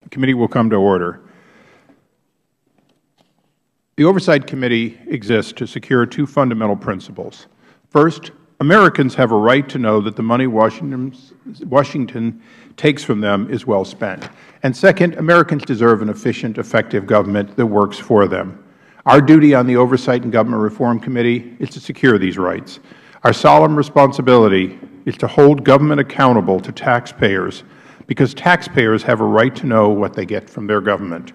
The committee will come to order. The Oversight Committee exists to secure two fundamental principles. First, Americans have a right to know that the money Washington takes from them is well spent. And second, Americans deserve an efficient, effective government that works for them. Our duty on the Oversight and Government Reform Committee is to secure these rights. Our solemn responsibility is to hold government accountable to taxpayers, because taxpayers have a right to know what they get from their government.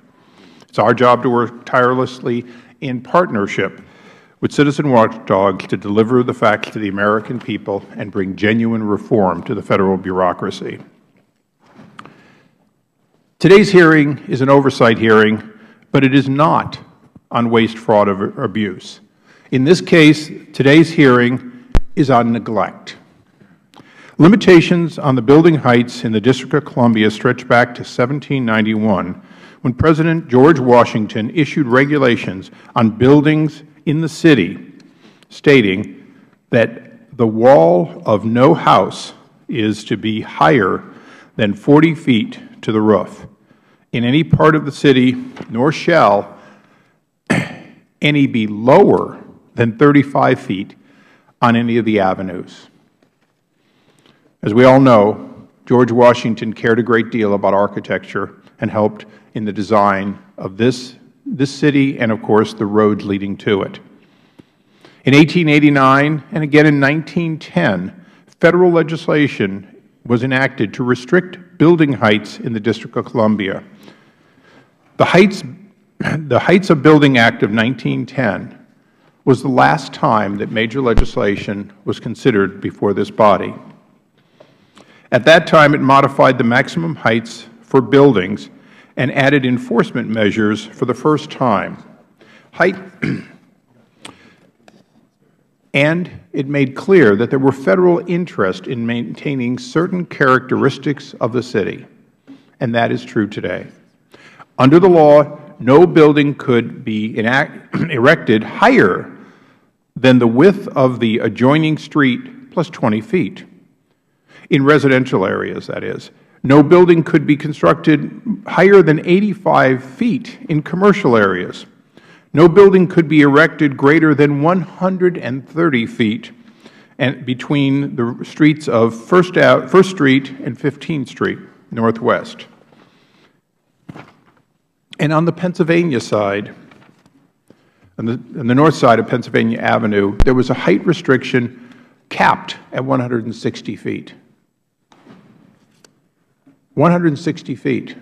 It is our job to work tirelessly in partnership with citizen watchdogs to deliver the facts to the American people and bring genuine reform to the Federal bureaucracy. Today's hearing is an oversight hearing, but it is not on waste, fraud, or abuse. In this case, today's hearing is on neglect. Limitations on the building heights in the District of Columbia stretch back to 1791, when President George Washington issued regulations on buildings in the city, stating that the wall of no house is to be higher than 40 feet to the roof in any part of the city, nor shall any be lower than 35 feet on any of the avenues. As we all know, George Washington cared a great deal about architecture and helped in the design of this city and, of course, the roads leading to it. In 1889 and again in 1910, Federal legislation was enacted to restrict building heights in the District of Columbia. The Heights of Building Act of 1910 was the last time that major legislation was considered before this body. At that time, it modified the maximum heights for buildings and added enforcement measures for the first time. And it made clear that there were Federal interest in maintaining certain characteristics of the city, and that is true today. Under the law, no building could be erected higher than the width of the adjoining street plus 20 feet. In residential areas, that is. No building could be constructed higher than 85 feet in commercial areas. No building could be erected greater than 130 feet between the streets of First Street and 15th Street Northwest. And on the Pennsylvania side, on the north side of Pennsylvania Avenue, there was a height restriction capped at 160 feet. 160 feet.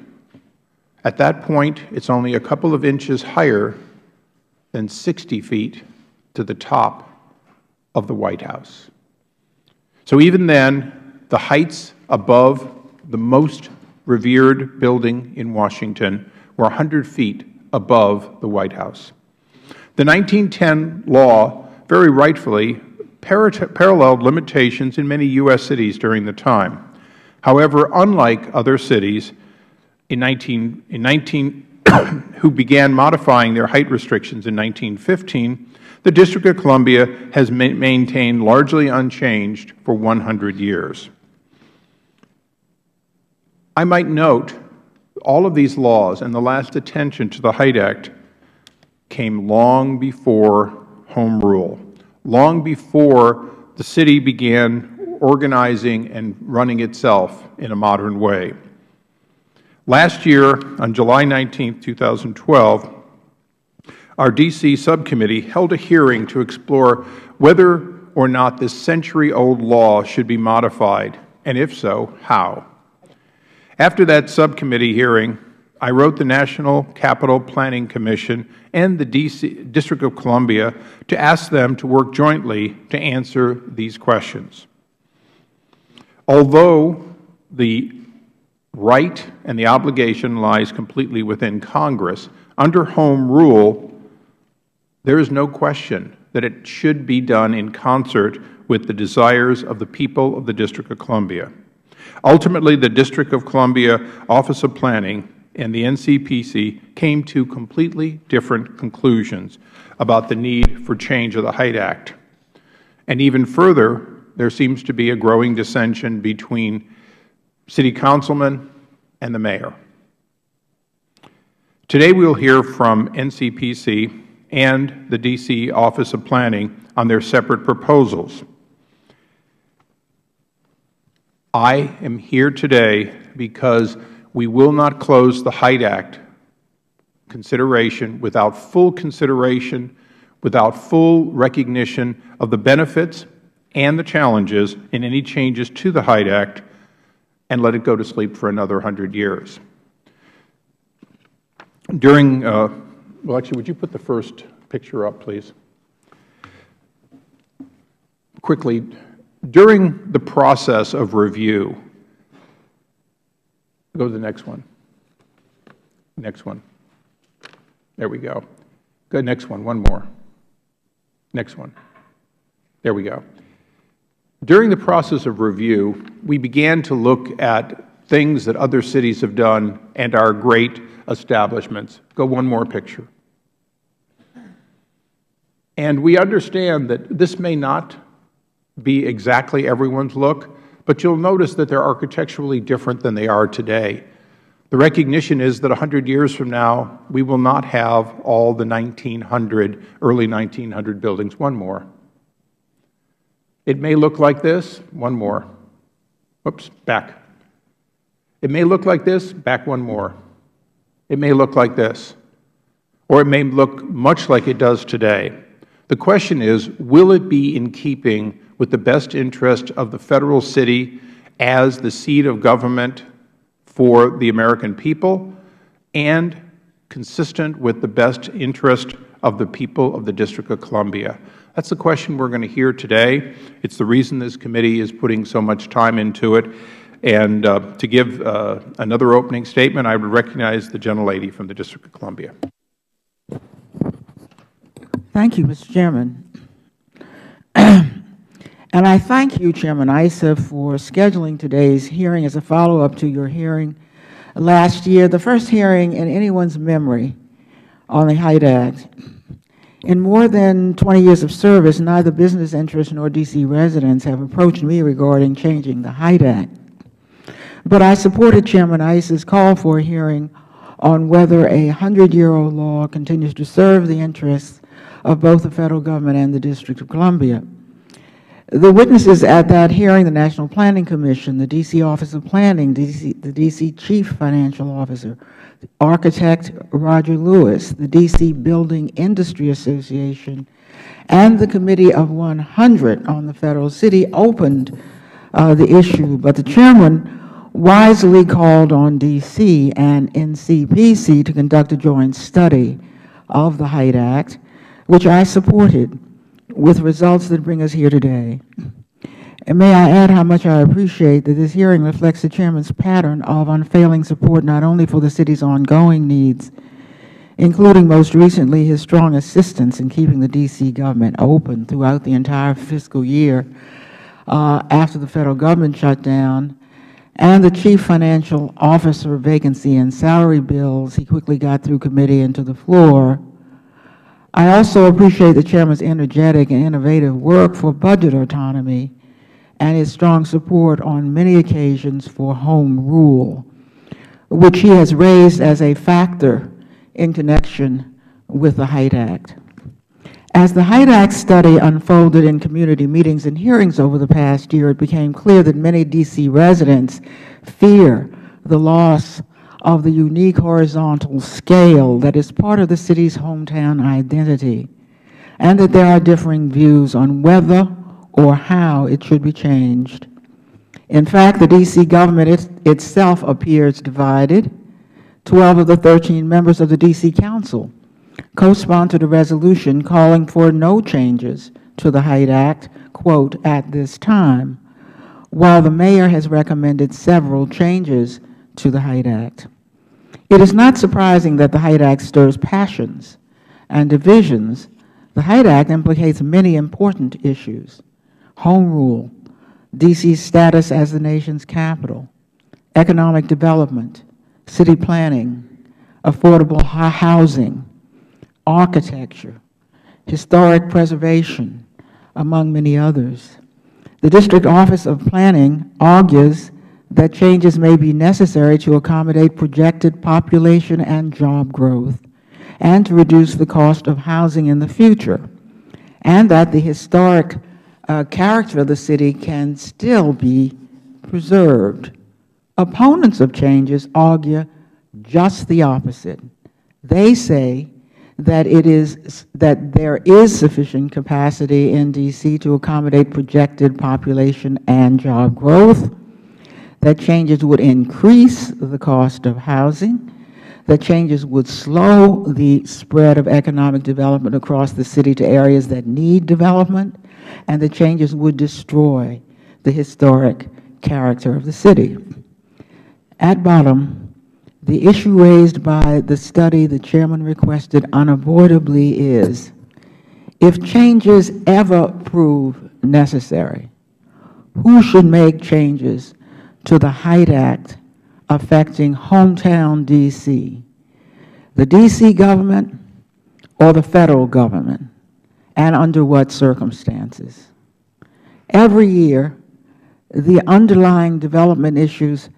At that point, it's only a couple of inches higher than 60 feet to the top of the White House. So even then, the heights above the most revered building in Washington were 100 feet above the White House. The 1910 law very rightfully paralleled limitations in many U.S. cities during the time. However, unlike other cities who began modifying their height restrictions in 1915, the District of Columbia has maintained largely unchanged for 100 years. I might note all of these laws and the last attention to the Height Act came long before Home Rule, long before the city began organizing and running itself in a modern way. Last year, on July 19, 2012, our D.C. subcommittee held a hearing to explore whether or not this century-old law should be modified, and if so, how. After that subcommittee hearing, I wrote the National Capital Planning Commission and the District of Columbia to ask them to work jointly to answer these questions. Although the right and the obligation lies completely within Congress, under Home Rule, there is no question that it should be done in concert with the desires of the people of the District of Columbia. Ultimately, the District of Columbia Office of Planning and the NCPC came to completely different conclusions about the need for change of the Height Act. And even further, there seems to be a growing dissension between City Councilmen and the Mayor. Today we will hear from NCPC and the D.C. Office of Planning on their separate proposals. I am here today because we will not close the HITE Act consideration, without full recognition of the benefits and the challenges in any changes to the HITE Act, and let it go to sleep for another 100 years. During, well, actually, would you put the first picture up, please? Quickly, during the process of review, go to the next one. Next one. There we go. Good, next one more. Next one. There we go. During the process of review, we began to look at things that other cities have done and our great establishments. Go one more picture. And we understand that this may not be exactly everyone's look, but you'll notice that they're architecturally different than they are today. The recognition is that 100 years from now, we will not have all the early 1900 buildings. One more. It may look like this. One more. Oops, back. It may look like this. Back one more. It may look like this. Or it may look much like it does today. The question is, will it be in keeping with the best interest of the Federal city as the seat of government for the American people and consistent with the best interest of the people of the District of Columbia? That's the question we're going to hear today. It's the reason this committee is putting so much time into it. And to give another opening statement, I would recognize the gentlelady from the District of Columbia. Thank you, Mr. Chairman. And I thank you, Chairman Issa, for scheduling today's hearing as a follow-up to your hearing last year, the first hearing in anyone's memory on the HITE Act. In more than 20 years of service, neither business interests nor D.C. residents have approached me regarding changing the HITE Act. But I supported Chairman Issa's call for a hearing on whether a 100-year-old law continues to serve the interests of both the Federal Government and the District of Columbia. The witnesses at that hearing, the National Planning Commission, the D.C. Office of Planning, the D.C. Chief Financial Officer, the architect Roger Lewis, the D.C. Building Industry Association, and the Committee of 100 on the Federal City opened the issue. But the Chairman wisely called on D.C. and NCPC to conduct a joint study of the HITE Act, which I supported, with results that bring us here today. And may I add how much I appreciate that this hearing reflects the Chairman's pattern of unfailing support not only for the city's ongoing needs, including most recently his strong assistance in keeping the D.C. government open throughout the entire fiscal year after the Federal Government shut down, and the Chief Financial Officer vacancy and salary bills he quickly got through committee and to the floor. I also appreciate the Chairman's energetic and innovative work for budget autonomy and his strong support on many occasions for home rule, which he has raised as a factor in connection with the HITE Act. As the HITE Act study unfolded in community meetings and hearings over the past year, it became clear that many D.C. residents fear the loss of the unique horizontal scale that is part of the city's hometown identity, and that there are differing views on whether or how it should be changed. In fact, the D.C. government itself appears divided. 12 of the 13 members of the D.C. Council co-sponsored a resolution calling for no changes to the HITE Act, quote, at this time, while the mayor has recommended several changes to the HITE Act. It is not surprising that the HITE Act stirs passions and divisions. The HITE Act implicates many important issues: home rule, D.C.'s status as the nation's capital, economic development, city planning, affordable housing, architecture, historic preservation, among many others. The District Office of Planning argues that changes may be necessary to accommodate projected population and job growth, and to reduce the cost of housing in the future, and that the historic character of the city can still be preserved. Opponents of changes argue just the opposite. They say that there is sufficient capacity in D.C. to accommodate projected population and job growth, that changes would increase the cost of housing, that changes would slow the spread of economic development across the city to areas that need development, and the changes would destroy the historic character of the city. At bottom, the issue raised by the study the Chairman requested unavoidably is, if changes ever prove necessary, who should make changes to the HIDE Act affecting hometown D.C., the D.C. government or the Federal government, and under what circumstances? Every year, the underlying development issues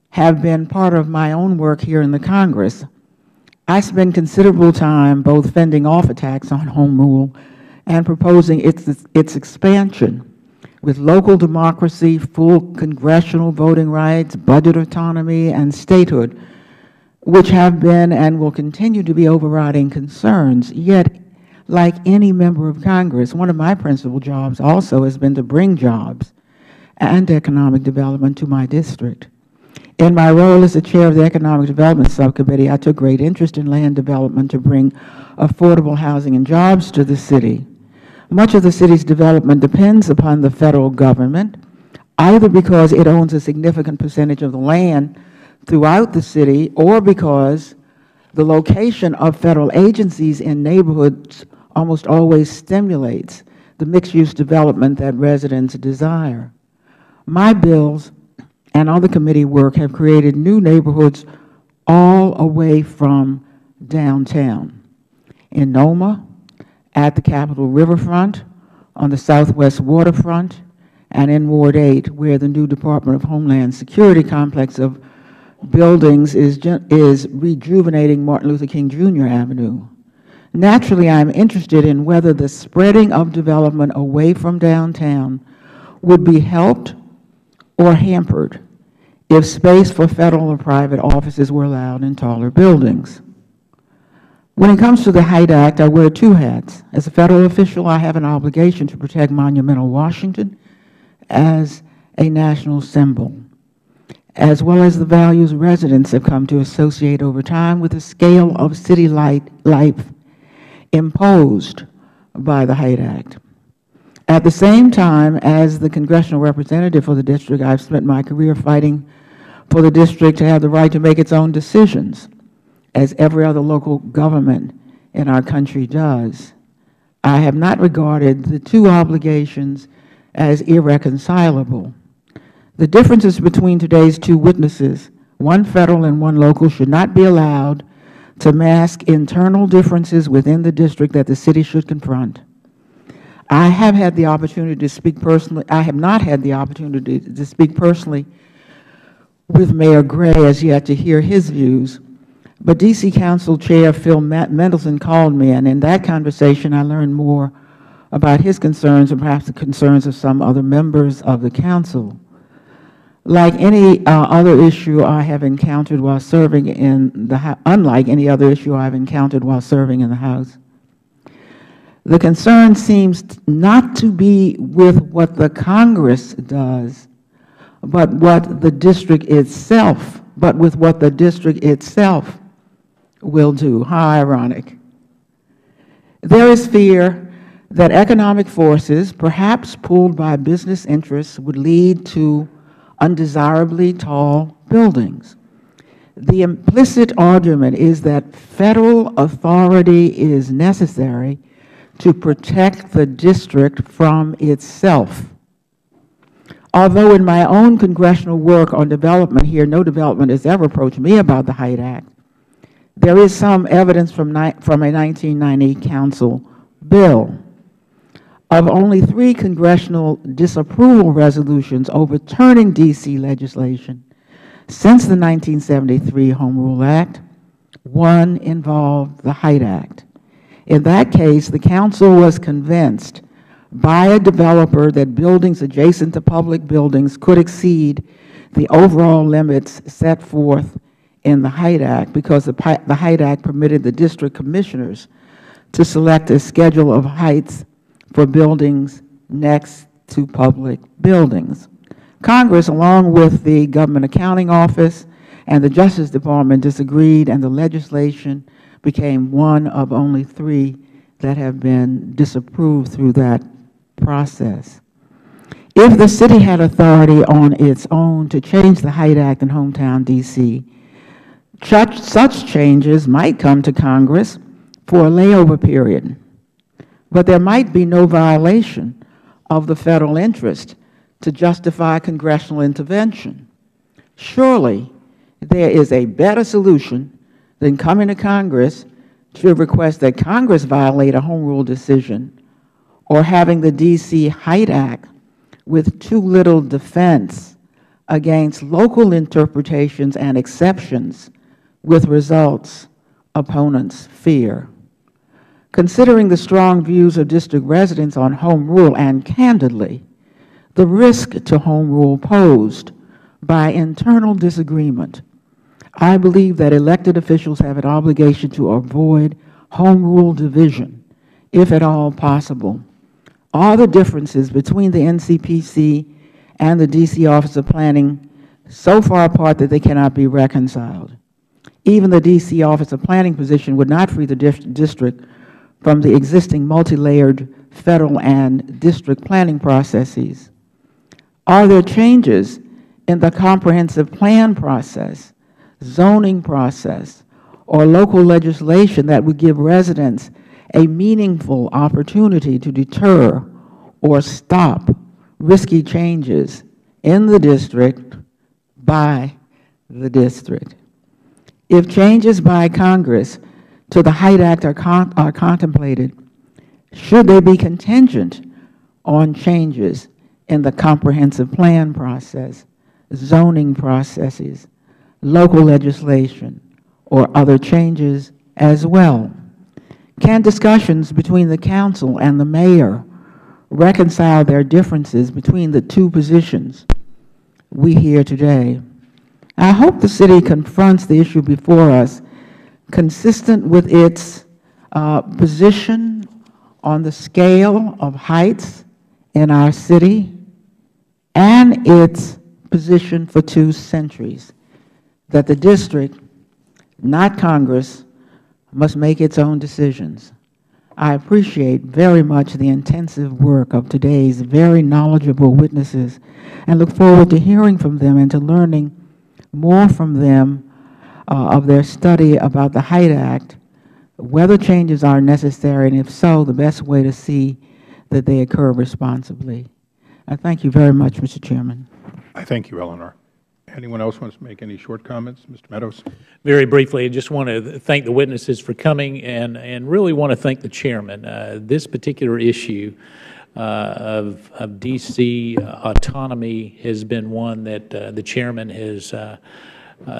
have been part of my own work here in the Congress. I spend considerable time both fending off attacks on home rule and proposing its expansion with local democracy, full congressional voting rights, budget autonomy, and statehood, which have been and will continue to be overriding concerns. Yet, like any member of Congress, one of my principal jobs also has been to bring jobs and economic development to my district. In my role as the chair of the Economic Development Subcommittee, I took great interest in land development to bring affordable housing and jobs to the city. Much of the city's development depends upon the Federal government, either because it owns a significant percentage of the land throughout the city, or because the location of Federal agencies in neighborhoods almost always stimulates the mixed-use development that residents desire. My bills and other committee work have created new neighborhoods all away from downtown. In Noma, at the Capitol Riverfront, on the Southwest Waterfront, and in Ward 8, where the new Department of Homeland Security complex of buildings is rejuvenating Martin Luther King Jr. Avenue. Naturally, I am interested in whether the spreading of development away from downtown would be helped or hampered if space for Federal or private offices were allowed in taller buildings. When it comes to the HIDE Act, I wear two hats. As a Federal official, I have an obligation to protect monumental Washington as a national symbol, as well as the values residents have come to associate over time with the scale of city life imposed by the HIDE Act. At the same time, as the congressional representative for the district, I've spent my career fighting for the district to have the right to make its own decisions, as every other local government in our country does. I have not regarded the two obligations as irreconcilable. The differences between today's two witnesses, one Federal and one local, should not be allowed to mask internal differences within the district that the city should confront. I have had the opportunity to speak personally. I have not had the opportunity to speak personally with Mayor Gray as yet to hear his views, but D.C. Council Chair Phil Mendelson called me, and in that conversation I learned more about his concerns and perhaps the concerns of some other members of the Council. Like any other issue I have encountered while serving in the House, unlike any other issue I have encountered while serving in the House, the concern seems not to be with what the Congress does, but with what the district itself will do. How ironic. There is fear that economic forces, perhaps pulled by business interests, would lead to undesirably tall buildings. The implicit argument is that Federal authority is necessary to protect the district from itself. Although in my own congressional work on development here, no development has ever approached me about the HIDE Act, there is some evidence from a 1990 Council bill. of only 3 congressional disapproval resolutions overturning D.C. legislation since the 1973 Home Rule Act, 1 involved the Height Act. In that case, the Council was convinced by a developer that buildings adjacent to public buildings could exceed the overall limits set forth in the Height Act because the Height Act permitted the district commissioners to select a schedule of heights for buildings next to public buildings. Congress, along with the Government Accounting Office and the Justice Department, disagreed, and the legislation became one of only 3 that have been disapproved through that process. If the city had authority on its own to change the Height Act in hometown D.C., such changes might come to Congress for a layover period, but there might be no violation of the federal interest to justify congressional intervention. Surely, there is a better solution than coming to Congress to request that Congress violate a home rule decision or having the D.C. Height Act with too little defense against local interpretations and exceptions with results opponents fear. Considering the strong views of district residents on home rule and, candidly, the risk to home rule posed by internal disagreement, I believe that elected officials have an obligation to avoid home rule division, if at all possible. Are the differences between the NCPC and the D.C. Office of Planning so far apart that they cannot be reconciled? Even the D.C. Office of Planning position would not free the district from the existing multi-layered federal and district planning processes. Are there changes in the comprehensive plan process, zoning process, or local legislation that would give residents a meaningful opportunity to deter or stop risky changes in the district by the district? If changes by Congress to the Height Act are contemplated, should they be contingent on changes in the comprehensive plan process, zoning processes, local legislation, or other changes as well? Can discussions between the Council and the Mayor reconcile their differences between the 2 positions we hear today? I hope the city confronts the issue before us consistent with its position on the scale of heights in our city and its position for 2 centuries, that the district, not Congress, must make its own decisions. I appreciate very much the intensive work of today's very knowledgeable witnesses and look forward to hearing from them and to learning more from them of their study about the Height Act, whether changes are necessary, and if so, the best way to see that they occur responsibly. I thank you very much, Mr. Chairman. I thank you, Eleanor. Anyone else wants to make any short comments? Mr. Meadows. Very briefly, I just want to thank the witnesses for coming and really want to thank the Chairman. This particular issue of D.C. autonomy has been one that the Chairman has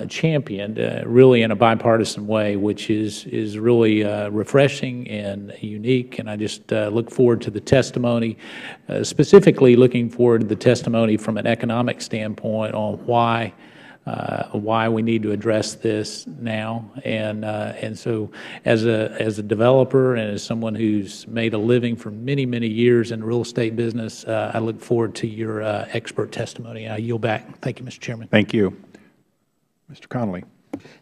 championed really in a bipartisan way, which is really refreshing and unique. And I just look forward to the testimony, specifically looking forward to the testimony from an economic standpoint on why we need to address this now. And so as a developer and as someone who's made a living for many, many years in the real estate business, I look forward to your expert testimony. I yield back. Thank you, Mr. Chairman. Thank you. Mr. Connolly.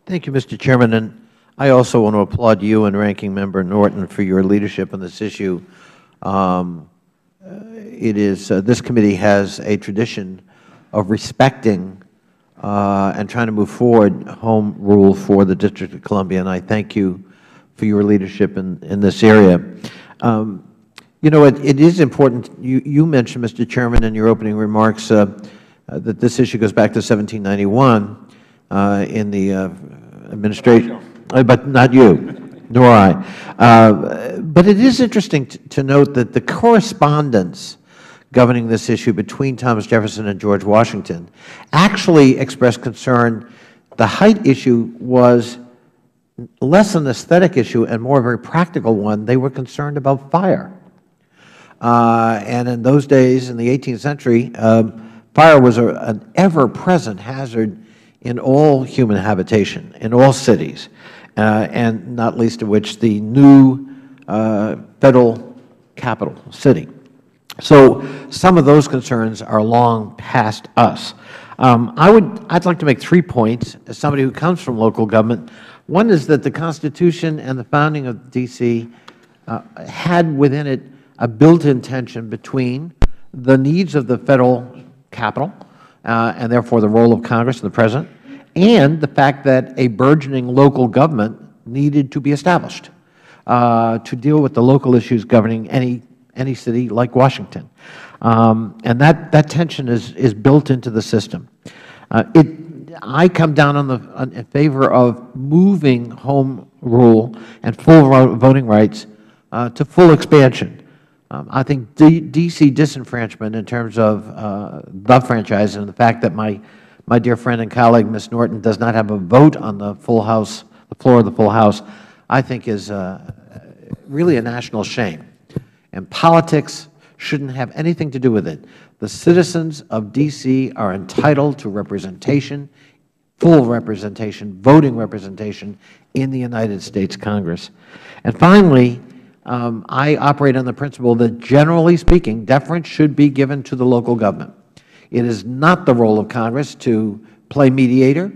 Thank you, Mr. Chairman. And I also want to applaud you and Ranking Member Norton for your leadership on this issue. This committee has a tradition of respecting and trying to move forward home rule for the District of Columbia, and I thank you for your leadership in this area. You know, it is important. You mentioned, Mr. Chairman, in your opening remarks that this issue goes back to 1791 in the administration, but not you. Nor I. But it is interesting to note that the correspondence governing this issue between Thomas Jefferson and George Washington actually expressed concern. The height issue was less an aesthetic issue and more a very practical one. They were concerned about fire. And in those days, in the 18th century, fire was an ever-present hazard in all human habitation, in all cities, and not least of which the new federal capital city. So some of those concerns are long past us. I'd like to make 3 points as somebody who comes from local government. One is that the Constitution and the founding of D.C. had within it a built-in tension between the needs of the federal capital, and therefore the role of Congress and the President, and the fact that a burgeoning local government needed to be established to deal with the local issues governing any city like Washington. And that tension is built into the system. I come down in favor of moving home rule and full voting rights to full expansion. I think D.C. disenfranchisement in terms of the franchise and the fact that my dear friend and colleague, Ms. Norton, does not have a vote on the full House, the floor of the full House, I think is really a national shame. And politics shouldn't have anything to do with it. The citizens of D.C. are entitled to representation, full representation, voting representation in the United States Congress. And finally, I operate on the principle that, generally speaking, deference should be given to the local government. It is not the role of Congress to play mediator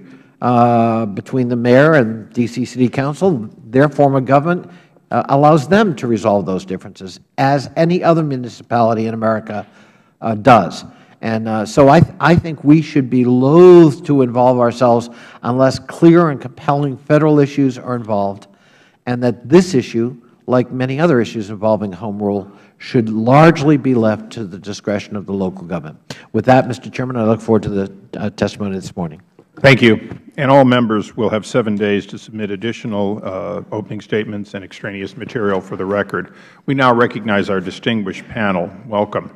between the mayor and D.C. City Council. Their form of government allows them to resolve those differences, as any other municipality in America does. And so I think we should be loath to involve ourselves unless clear and compelling federal issues are involved, and that this issue, like many other issues involving home rule, should largely be left to the discretion of the local government. With that, Mr. Chairman, I look forward to the testimony this morning. Thank you. And all members will have 7 days to submit additional opening statements and extraneous material for the record. We now recognize our distinguished panel. Welcome.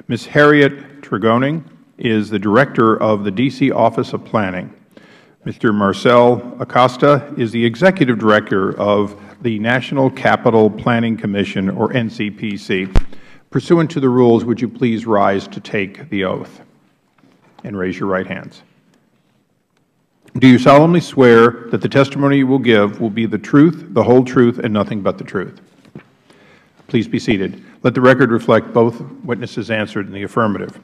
Ms. Harriet Tregoning is the Director of the D.C. Office of Planning. Mr. Marcel Acosta is the Executive Director of the National Capital Planning Commission, or NCPC. Pursuant to the rules, would you please rise to take the oath and raise your right hands. Do you solemnly swear that the testimony you will give will be the truth, the whole truth, and nothing but the truth? Please be seated. Let the record reflect both witnesses answered in the affirmative.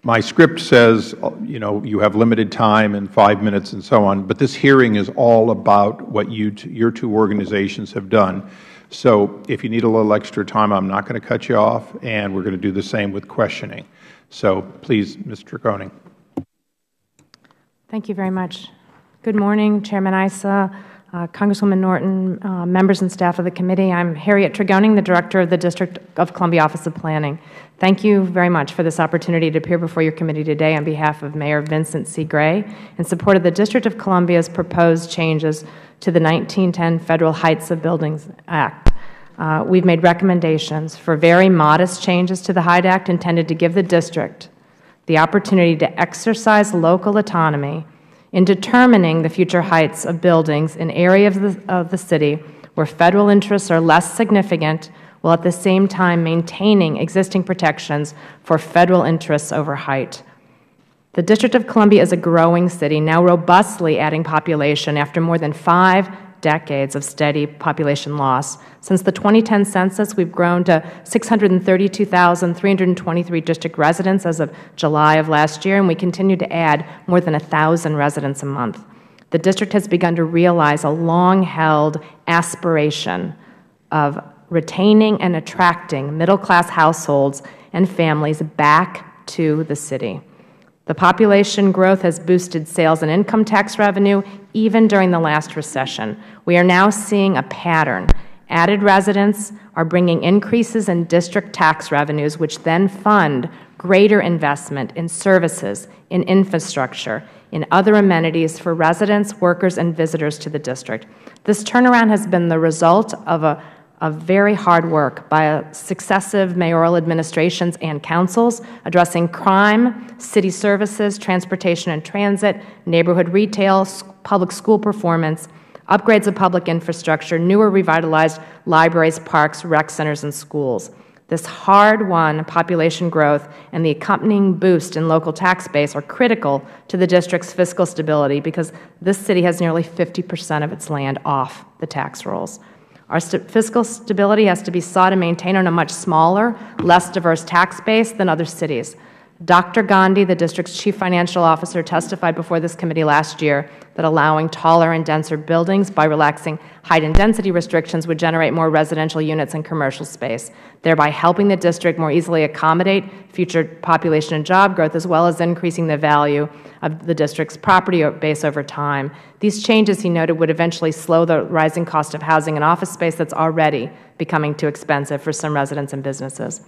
My script says, you have limited time and 5 minutes and so on, but this hearing is all about what your two organizations have done. So if you need a little extra time, I'm not going to cut you off, and we're going to do the same with questioning. So please, Ms. Tregoning. Thank you very much. Good morning, Chairman Issa, Congresswoman Norton, members and staff of the committee. I'm Harriet Tregoning, the Director of the District of Columbia Office of Planning. Thank you very much for this opportunity to appear before your committee today on behalf of Mayor Vincent C. Gray in support of the District of Columbia's proposed changes to the 1910 Federal Heights of Buildings Act. We've made recommendations for very modest changes to the Height Act intended to give the district the opportunity to exercise local autonomy in determining the future heights of buildings in areas of the city where federal interests are less significant, while at the same time maintaining existing protections for federal interests over height. The District of Columbia is a growing city, now robustly adding population after more than 5 decades of steady population loss. Since the 2010 census, we've grown to 632,323 district residents as of July of last year, and we continue to add more than 1,000 residents a month. The district has begun to realize a long-held aspiration of retaining and attracting middle-class households and families back to the city. The population growth has boosted sales and income tax revenue even during the last recession. We are now seeing a pattern Added residents are bringing increases in district tax revenues, which then fund greater investment in services, in infrastructure, in other amenities for residents, workers, and visitors to the district. This turnaround has been the result of very hard work by successive mayoral administrations and councils addressing crime, city services, transportation and transit, neighborhood retail, public school performance, upgrades of public infrastructure, newer revitalized libraries, parks, rec centers, and schools. This hard-won population growth and the accompanying boost in local tax base are critical to the district's fiscal stability because this city has nearly 50% of its land off the tax rolls. Our fiscal stability has to be sought and maintained on a much smaller, less diverse tax base than other cities. Dr. Gandhi, the district's chief financial officer, testified before this committee last year that allowing taller and denser buildings by relaxing height and density restrictions would generate more residential units and commercial space, thereby helping the district more easily accommodate future population and job growth, as well as increasing the value of the district's property base over time. These changes, he noted, would eventually slow the rising cost of housing and office space that's already becoming too expensive for some residents and businesses.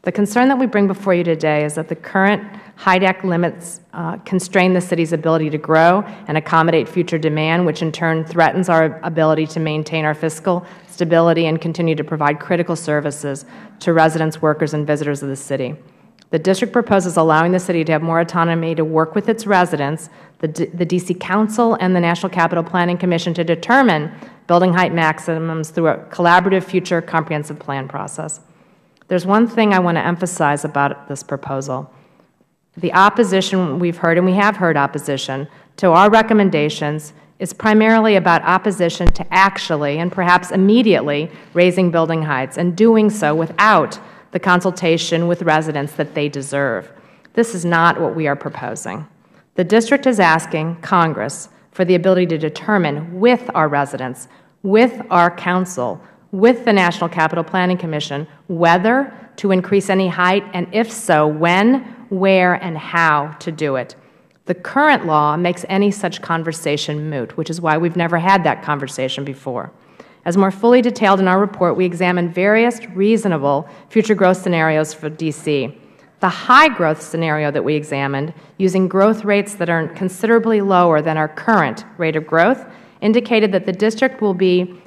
The concern that we bring before you today is that the current HIDAC limits constrain the city's ability to grow and accommodate future demand, which in turn threatens our ability to maintain our fiscal stability and continue to provide critical services to residents, workers, and visitors of the city. The district proposes allowing the city to have more autonomy to work with its residents, the D.C. Council, and the National Capital Planning Commission to determine building height maximums through a collaborative future comprehensive plan process. There's one thing I want to emphasize about this proposal. The opposition we've heard, and we have heard opposition, to our recommendations is primarily about opposition to actually and perhaps immediately raising building heights and doing so without the consultation with residents that they deserve. This is not what we are proposing. The district is asking Congress for the ability to determine with our residents, with our council, with the National Capital Planning Commission whether to increase any height, and if so, when, where, and how to do it. The current law makes any such conversation moot, which is why we've never had that conversation before. As more fully detailed in our report, we examined various reasonable future growth scenarios for D.C. The high growth scenario that we examined, using growth rates that are considerably lower than our current rate of growth, indicated that the district will be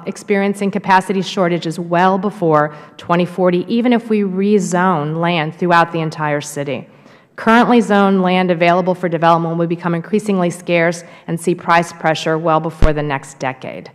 experiencing capacity shortages well before 2040, even if we rezone land throughout the entire city. Currently zoned land available for development will become increasingly scarce and see price pressure well before the next decade.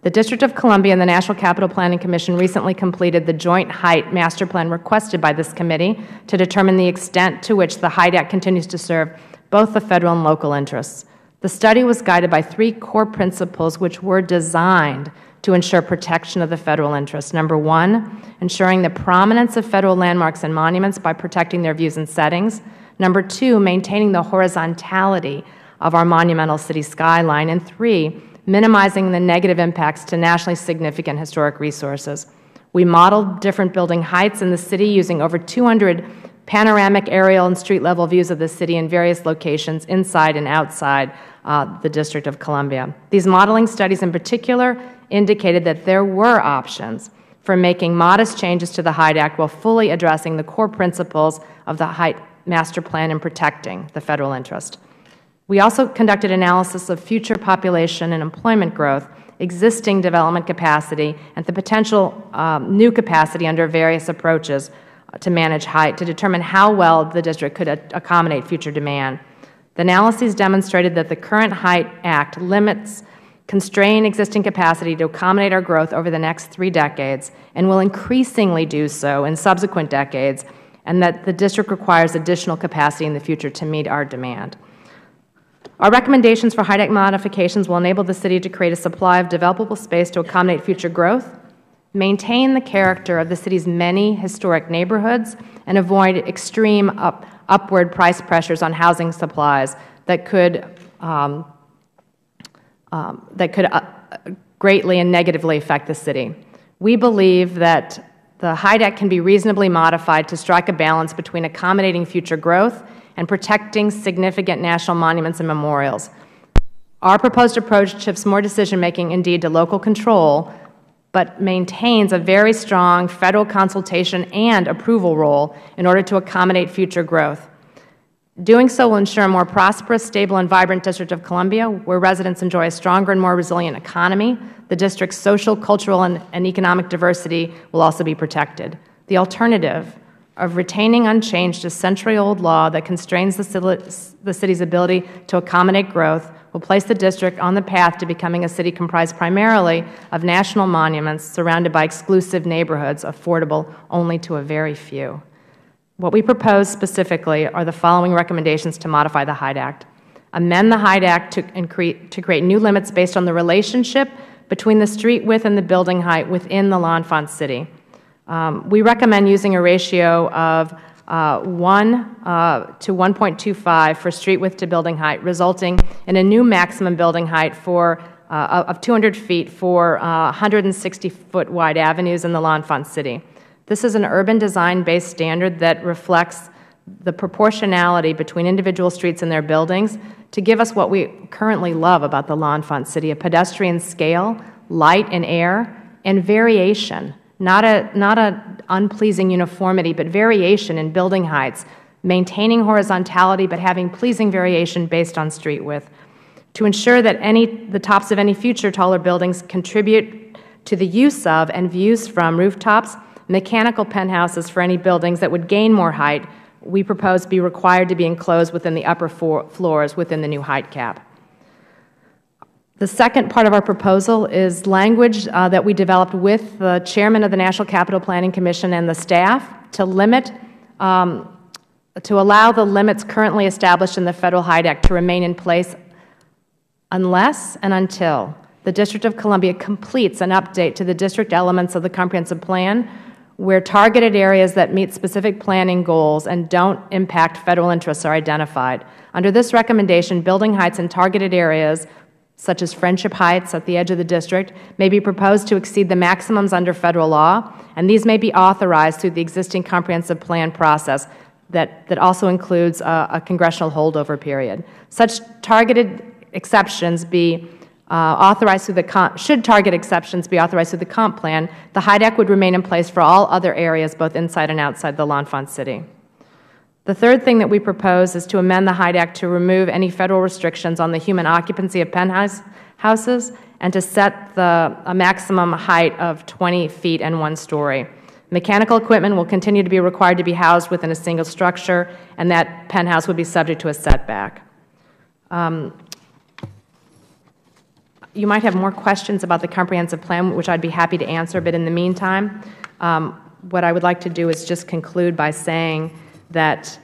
The District of Columbia and the National Capital Planning Commission recently completed the joint height master plan requested by this committee to determine the extent to which the HIDE Act continues to serve both the federal and local interests. The study was guided by 3 core principles which were designed to ensure protection of the federal interest. Number 1, ensuring the prominence of federal landmarks and monuments by protecting their views and settings. Number 2, maintaining the horizontality of our monumental city skyline. And 3, minimizing the negative impacts to nationally significant historic resources. We modeled different building heights in the city using over 200 panoramic aerial and street-level views of the city in various locations inside and outside the District of Columbia. These modeling studies in particular indicated that there were options for making modest changes to the HIDE Act while fully addressing the core principles of the HIDE Master Plan and protecting the federal interest. We also conducted analysis of future population and employment growth, existing development capacity, and the potential new capacity under various approaches to manage height to determine how well the district could accommodate future demand. The analyses demonstrated that the current HIDE Act constrain existing capacity to accommodate our growth over the next 3 decades and will increasingly do so in subsequent decades, and that the district requires additional capacity in the future to meet our demand. Our recommendations for HIDE Act modifications will enable the city to create a supply of developable space to accommodate future growth, maintain the character of the city's many historic neighborhoods, and avoid extreme upward price pressures on housing supplies that could greatly and negatively affect the city. We believe that the HIDE Act can be reasonably modified to strike a balance between accommodating future growth and protecting significant national monuments and memorials. Our proposed approach shifts more decision-making, indeed, to local control but maintains a very strong Federal consultation and approval role in order to accommodate future growth. Doing so will ensure a more prosperous, stable, and vibrant District of Columbia, where residents enjoy a stronger and more resilient economy. The District's social, cultural, and economic diversity will also be protected. The alternative of retaining unchanged a century-old law that constrains the city's ability to accommodate growth will place the District on the path to becoming a city comprised primarily of national monuments surrounded by exclusive neighborhoods affordable only to a very few. What we propose specifically are the following recommendations to modify the Hyde Act. Amend the Hyde Act to create new limits based on the relationship between the street width and the building height within the L'Enfant City. We recommend using a ratio of 1 to 1.25 for street width to building height, resulting in a new maximum building height of 200 feet for 160-foot wide avenues in the L'Enfant City. This is an urban design-based standard that reflects the proportionality between individual streets and their buildings to give us what we currently love about the L'Enfant City, a pedestrian scale, light and air, and variation, not a unpleasing uniformity, but variation in building heights, maintaining horizontality but having pleasing variation based on street width. To ensure that the tops of any future taller buildings contribute to the use of and views from rooftops, mechanical penthouses for any buildings that would gain more height, we propose be required to be enclosed within the upper floors within the new height cap. The second part of our proposal is language that we developed with the chairman of the National Capital Planning Commission and the staff to allow the limits currently established in the Federal Hyde Act to remain in place unless and until the District of Columbia completes an update to the district elements of the comprehensive plan where targeted areas that meet specific planning goals and don't impact Federal interests are identified. Under this recommendation, building heights in targeted areas such as Friendship Heights at the edge of the district, may be proposed to exceed the maximums under Federal law, and these may be authorized through the existing comprehensive plan process that also includes a congressional holdover period. Such targeted exceptions be authorized through should target exceptions be authorized through the comp plan, the Hyde Act would remain in place for all other areas, both inside and outside the L'Enfant City. The third thing that we propose is to amend the Hyde Act to remove any Federal restrictions on the human occupancy of penthouses and to set a maximum height of 20 feet and 1 story. Mechanical equipment will continue to be required to be housed within a single structure, and that penthouse would be subject to a setback. You might have more questions about the comprehensive plan, which I'd be happy to answer, but in the meantime, what I would like to do is just conclude by saying that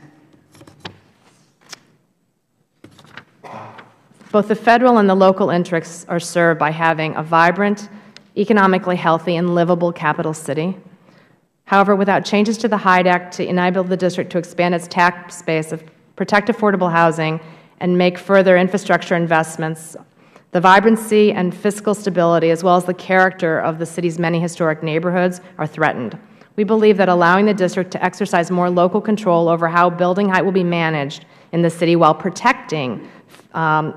both the Federal and the local interests are served by having a vibrant, economically healthy, and livable capital city. However, without changes to the Hyde Act to enable the District to expand its tax base, protect affordable housing, and make further infrastructure investments, the vibrancy and fiscal stability, as well as the character of the city's many historic neighborhoods, are threatened. We believe that allowing the District to exercise more local control over how building height will be managed in the city while protecting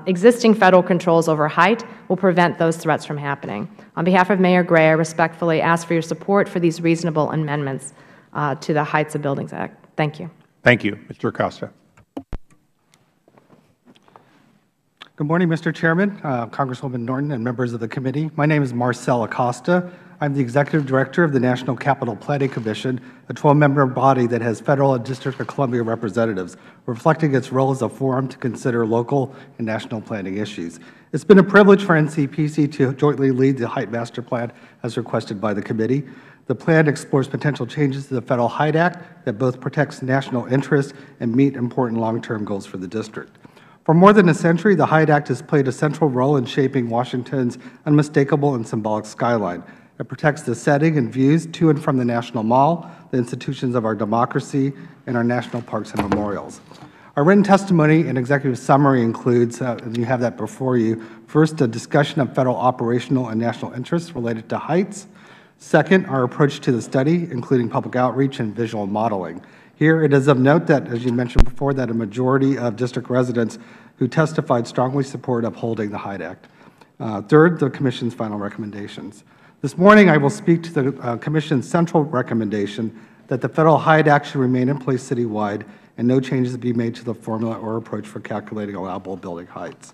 existing Federal controls over height will prevent those threats from happening. On behalf of Mayor Gray, I respectfully ask for your support for these reasonable amendments to the Heights of Buildings Act. Thank you. Thank you. Mr. Acosta. Good morning, Mr. Chairman, Congresswoman Norton, and members of the committee. My name is Marcel Acosta. I'm the Executive Director of the National Capital Planning Commission, a 12-member body that has Federal and District of Columbia representatives, reflecting its role as a forum to consider local and national planning issues. It's been a privilege for NCPC to jointly lead the Height Master Plan as requested by the committee. The plan explores potential changes to the Federal Hyde Act that both protects national interests and meet important long-term goals for the district. For more than a century, the Hyde Act has played a central role in shaping Washington's unmistakable and symbolic skyline. It protects the setting and views to and from the National Mall, the institutions of our democracy, and our national parks and memorials. Our written testimony and executive summary includes, and you have that before you, first, a discussion of Federal operational and national interests related to heights. Second, our approach to the study, including public outreach and visual modeling. Here, it is of note that, as you mentioned before, that a majority of district residents who testified strongly support upholding the Hyde Act. Third, the Commission's final recommendations. This morning, I will speak to the Commission's central recommendation that the Federal Height Act should remain in place citywide and no changes be made to the formula or approach for calculating allowable building heights.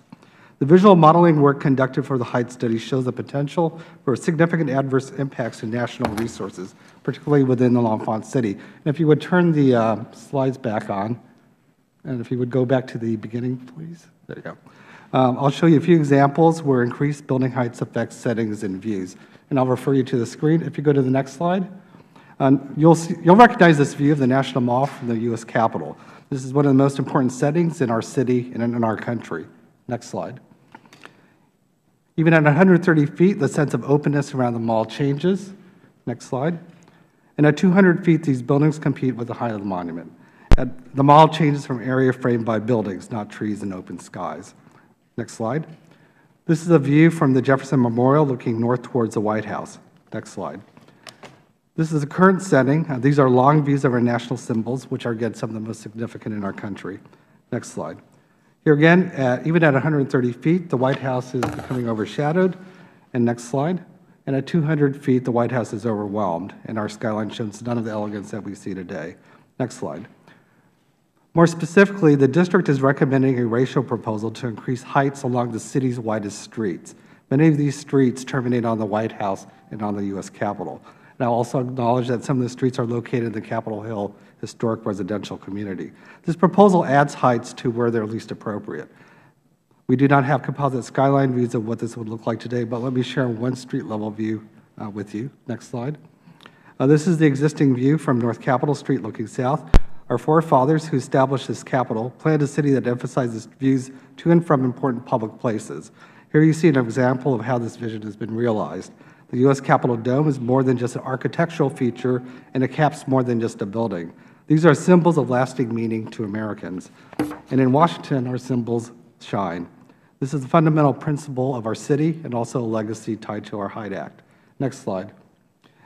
The visual modeling work conducted for the height study shows the potential for significant adverse impacts to national resources, particularly within the L'Enfant City. And if you would turn the slides back on, and if you would go back to the beginning, please. There you go. I'll show you a few examples where increased building heights affect settings and views. And I'll refer you to the screen. If you go to the next slide, you'll recognize this view of the National Mall from the U.S. Capitol. This is one of the most important settings in our city and in our country. Next slide. Even at 130 feet, the sense of openness around the mall changes. Next slide. And at 200 feet, these buildings compete with the height of the monument. The mall changes from area framed by buildings, not trees and open skies. Next slide. This is a view from the Jefferson Memorial looking north towards the White House. Next slide. This is the current setting. These are long views of our national symbols, which are, again, some of the most significant in our country. Next slide. Here again, even at 130 feet, the White House is becoming overshadowed. And next slide. And at 200 feet, the White House is overwhelmed, and our skyline shows none of the elegance that we see today. Next slide. More specifically, the district is recommending a ratio proposal to increase heights along the city's widest streets. Many of these streets terminate on the White House and on the U.S. Capitol. And I'll also acknowledge that some of the streets are located in the Capitol Hill historic residential community. This proposal adds heights to where they're least appropriate. We do not have composite skyline views of what this would look like today, but let me share one street level view with you. Next slide. This is the existing view from North Capitol Street looking south. Our forefathers who established this capital planned a city that emphasizes views to and from important public places. Here you see an example of how this vision has been realized. The U.S. Capitol Dome is more than just an architectural feature, and it caps more than just a building. These are symbols of lasting meaning to Americans. And in Washington, our symbols shine. This is a fundamental principle of our city and also a legacy tied to our Height Act. Next slide.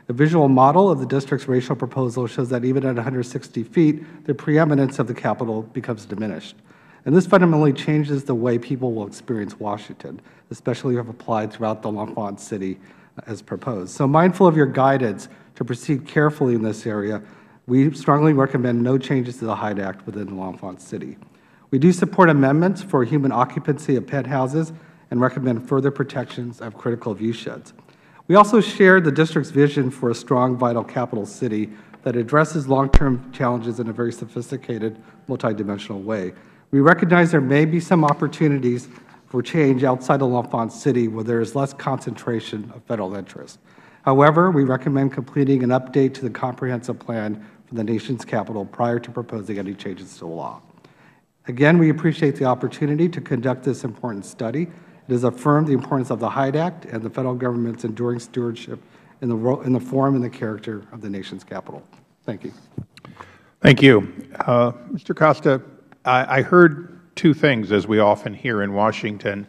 A visual model of the district's racial proposal shows that even at 160 feet, the preeminence of the Capitol becomes diminished. And this fundamentally changes the way people will experience Washington, especially if applied throughout the L'Enfant City as proposed. So mindful of your guidance to proceed carefully in this area, we strongly recommend no changes to the Height Act within the L'Enfant City. We do support amendments for human occupancy of penthouses and recommend further protections of critical view sheds. We also share the district's vision for a strong, vital capital city that addresses long-term challenges in a very sophisticated, multidimensional way. We recognize there may be some opportunities for change outside of L'Enfant City where there is less concentration of federal interest. However, we recommend completing an update to the comprehensive plan for the nation's capital prior to proposing any changes to the law. Again, we appreciate the opportunity to conduct this important study. It has affirmed the importance of the Height Act and the federal government's enduring stewardship in the form and the character of the nation's capital. Thank you. Thank you. Mr. Costa, I heard two things, as we often hear in Washington,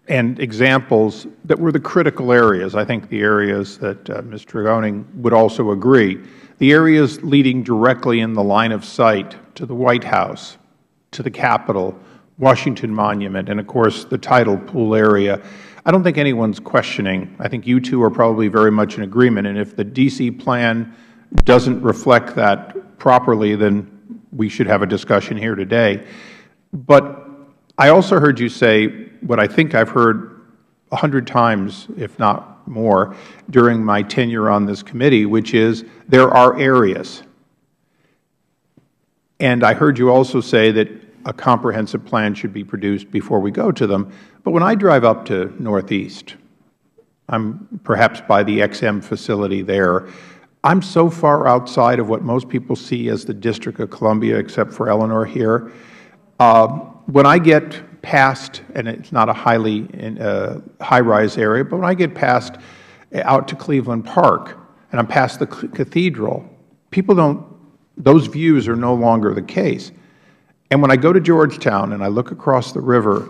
and examples that were the critical areas. I think the areas that Ms. Tregoning would also agree. The areas leading directly in the line of sight to the White House, to the Capitol, Washington Monument, and of course the tidal pool area. I don't think anyone's questioning. I think you two are probably very much in agreement, and if the D.C. plan doesn't reflect that properly, then we should have a discussion here today. But I also heard you say what I think I've heard 100 times, if not more, during my tenure on this committee, which is there are areas. And I heard you also say that a comprehensive plan should be produced before we go to them. But when I drive up to Northeast, I'm perhaps by the XM facility there, I'm so far outside of what most people see as the District of Columbia, except for Eleanor here. When I get past, and it's not a highly high-rise area, but when I get past out to Cleveland Park, and I'm past the cathedral, people don't, those views are no longer the case. And when I go to Georgetown and I look across the river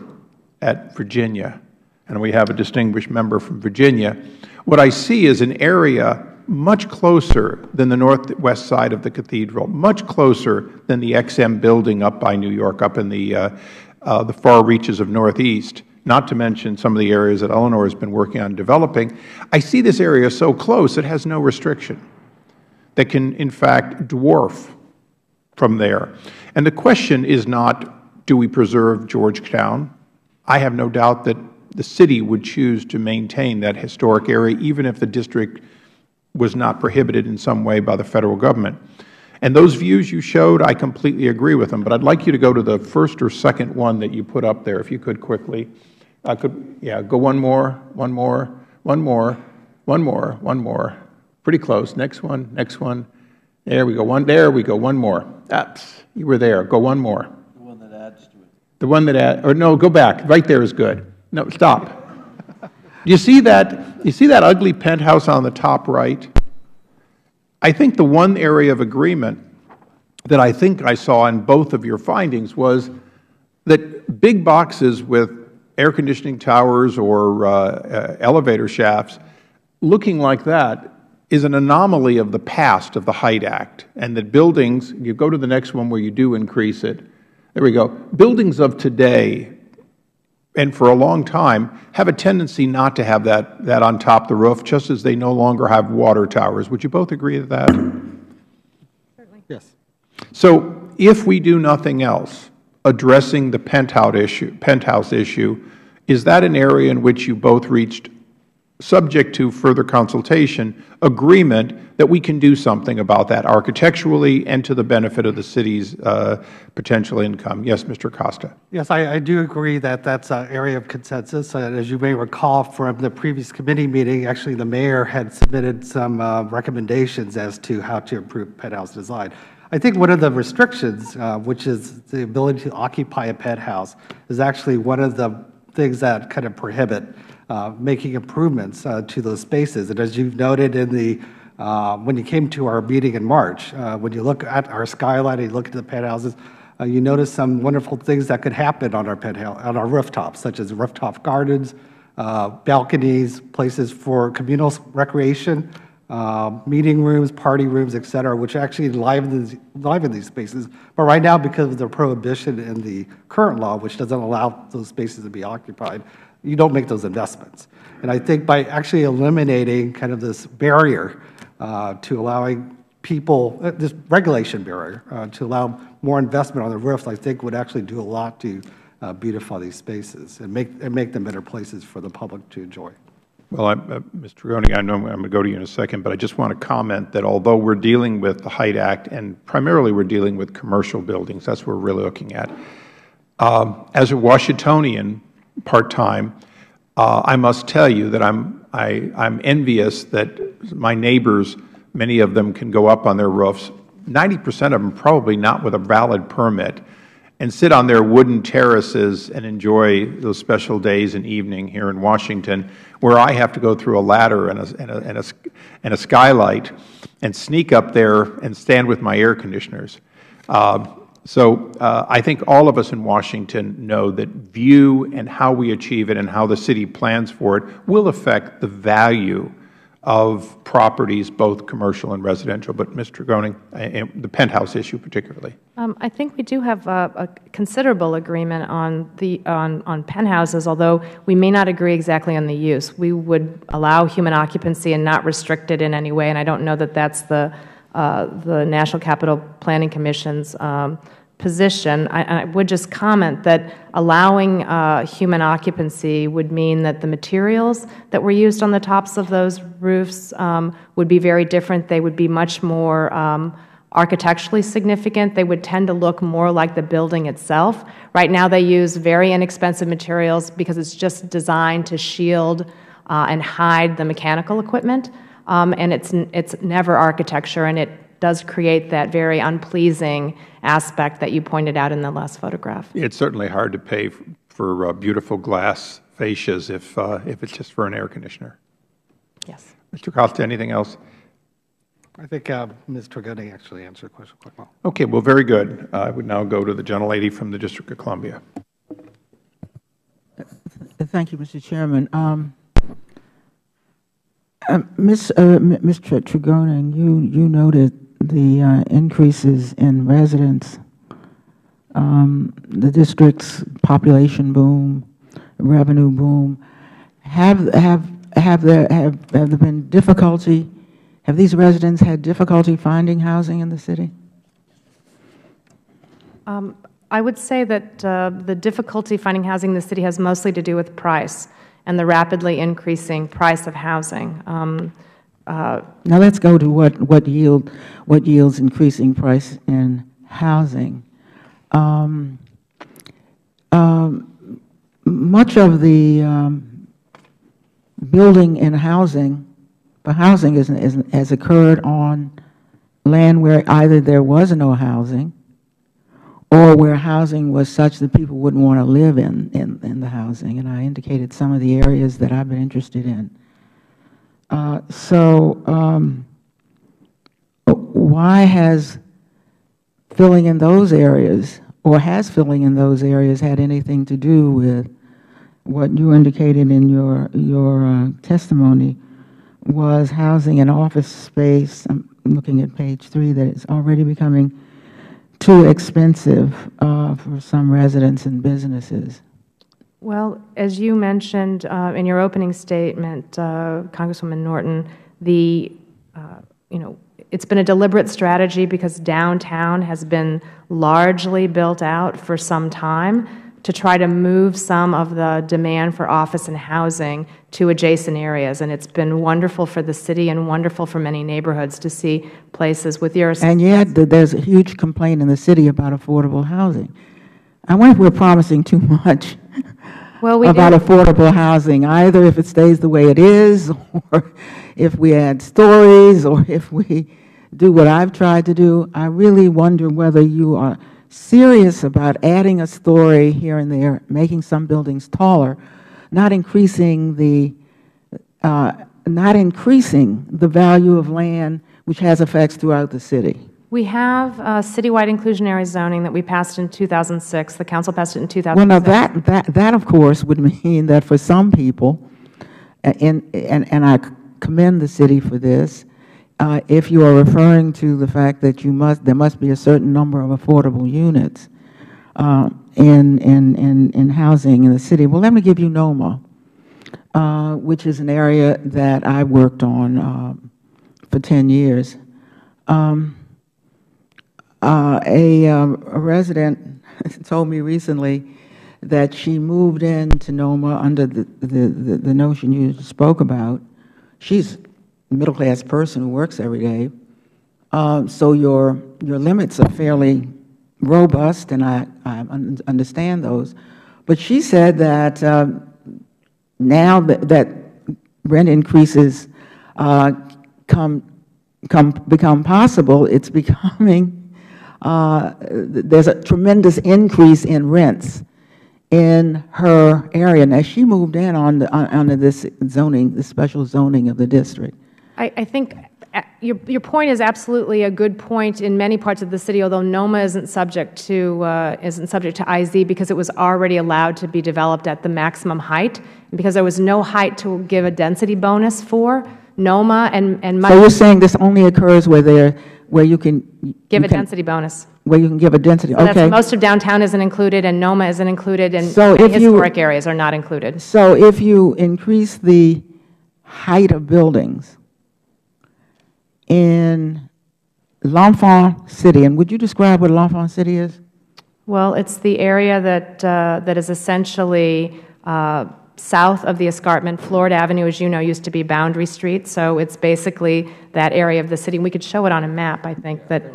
at Virginia, and we have a distinguished member from Virginia, what I see is an area much closer than the northwest side of the cathedral, much closer than the XM building up by New York, up in the far reaches of Northeast, not to mention some of the areas that Eleanor has been working on developing, I see this area so close it has no restriction that can, in fact, dwarf from there. And the question is not, do we preserve Georgetown? I have no doubt that the city would choose to maintain that historic area, even if the district was not prohibited in some way by the Federal Government. And those views you showed, I completely agree with them. But I'd like you to go to the first or second one that you put up there, if you could quickly. Go one more, one more, one more, one more, one more. Pretty close. Next one, next one. There we go. There we go. One more. You were there. Go one more. The one that adds to it. The one that adds, or no, go back. Right there is good. No, stop. Do you see that? You see that ugly penthouse on the top right? I think the one area of agreement that I think I saw in both of your findings was that big boxes with air conditioning towers or elevator shafts looking like that is an anomaly of the past of the Hyde Act, and that buildings, you go to the next one where you do increase it, there we go, buildings of today and for a long time have a tendency not to have that on top of the roof, just as they no longer have water towers. Would you both agree to that? Certainly. Yes. So if we do nothing else addressing the penthouse issue, is that an area in which you both reached, subject to further consultation, agreement that we can do something about that architecturally and to the benefit of the city's potential income? Yes, Mr. Costa. Yes, I do agree that that's an area of consensus. As you may recall from the previous committee meeting, actually the mayor had submitted some recommendations as to how to improve penthouse design. I think one of the restrictions, which is the ability to occupy a penthouse, is actually one of the things that kind of prohibit making improvements to those spaces. And as you've noted in the when you came to our meeting in March, when you look at our skyline and you look at the penthouses, you notice some wonderful things that could happen on our penthouse, on our rooftops, such as rooftop gardens, balconies, places for communal recreation, meeting rooms, party rooms, et cetera, which actually enliven these spaces. But right now, because of the prohibition in the current law, which doesn't allow those spaces to be occupied, you don't make those investments. And I think by actually eliminating kind of this barrier to allowing people, this regulation barrier, to allow more investment on the roofs, I think would actually do a lot to beautify these spaces and make them better places for the public to enjoy. Well, Mr. Groening, I know I'm going to go to you in a second, but I just want to comment that although we're dealing with the Hyde Act, and primarily we're dealing with commercial buildings, that's what we're really looking at. As a Washingtonian, part-time, I must tell you that I'm envious that my neighbors, many of them can go up on their roofs, 90% of them probably not with a valid permit, and sit on their wooden terraces and enjoy those special days and evening here in Washington, where I have to go through a ladder and a skylight and sneak up there and stand with my air conditioners. So I think all of us in Washington know that view and how we achieve it and how the city plans for it will affect the value of properties, both commercial and residential. But, Mr. Groening, the penthouse issue particularly. I think we do have a considerable agreement on penthouses, although we may not agree exactly on the use. We would allow human occupancy and not restrict it in any way, and I don't know that that's the National Capital Planning Commission's position. I would just comment that allowing human occupancy would mean that the materials that were used on the tops of those roofs would be very different. They would be much more architecturally significant. They would tend to look more like the building itself. Right now they use very inexpensive materials because it's just designed to shield and hide the mechanical equipment, and it's never architecture, and it does create that very unpleasing aspect that you pointed out in the last photograph. It's certainly hard to pay for beautiful glass fascias if it's just for an air conditioner. Yes. Mr. Costa, anything else? I think Ms. Trigoni actually answered the question quite well. Okay, well, very good. I would now go to the gentlelady from the District of Columbia. Thank you, Mr. Chairman. Mr. Trigoni, you noted the increases in residents, the district's population boom, revenue boom. Have there been difficulty? Have these residents had difficulty finding housing in the city? I would say that the difficulty finding housing in the city has mostly to do with price and the rapidly increasing price of housing. Now let's go to what yields increasing price in housing. Much of the building in housing, for housing, has occurred on land where either there was no housing or where housing was such that people wouldn't want to live in the housing. And I indicated some of the areas that I've been interested in. Why has filling in those areas, or has filling in those areas, had anything to do with what you indicated in your testimony was housing and office space? I'm looking at page 3, that it's already becoming too expensive for some residents and businesses. Well, as you mentioned in your opening statement, Congresswoman Norton, it's been a deliberate strategy because downtown has been largely built out for some time to try to move some of the demand for office and housing to adjacent areas. And it's been wonderful for the city and wonderful for many neighborhoods to see places with your assistance. And yet there's a huge complaint in the city about affordable housing. I wonder if we're promising too much about affordable housing, either if it stays the way it is, or if we add stories, or if we do what I've tried to do. I really wonder whether you are serious about adding a story here and there, making some buildings taller, not increasing the value of land, which has effects throughout the city. We have citywide inclusionary zoning that we passed in 2006. The council passed it in 2006. Well, now that of course would mean that for some people, and I commend the city for this, if you are referring to the fact that there must be a certain number of affordable units in housing in the city. Well, let me give you NOMA, which is an area that I worked on for 10 years. A resident told me recently that she moved into NOMA under the notion you spoke about. She's a middle-class person who works every day, so your limits are fairly robust, and I understand those. But she said that now that rent increases become possible, it's becoming there's a tremendous increase in rents in her area. Now, she moved in under this zoning, the special zoning of the district. I think your point is absolutely a good point in many parts of the city, although NOMA isn't subject to IZ because it was already allowed to be developed at the maximum height, and because there was no height to give a density bonus for. NOMA and so you're saying this only occurs where you can give a density bonus. Where you can give a density. So okay. Most of downtown isn't included, and NOMA isn't included, and historic areas are not included. So if you increase the height of buildings in L'Enfant City, and would you describe what L'Enfant City is? Well, it's the area that is essentially south of the escarpment. Florida Avenue, as you know, used to be Boundary Street, so it's basically that area of the city. We could show it on a map, I think. That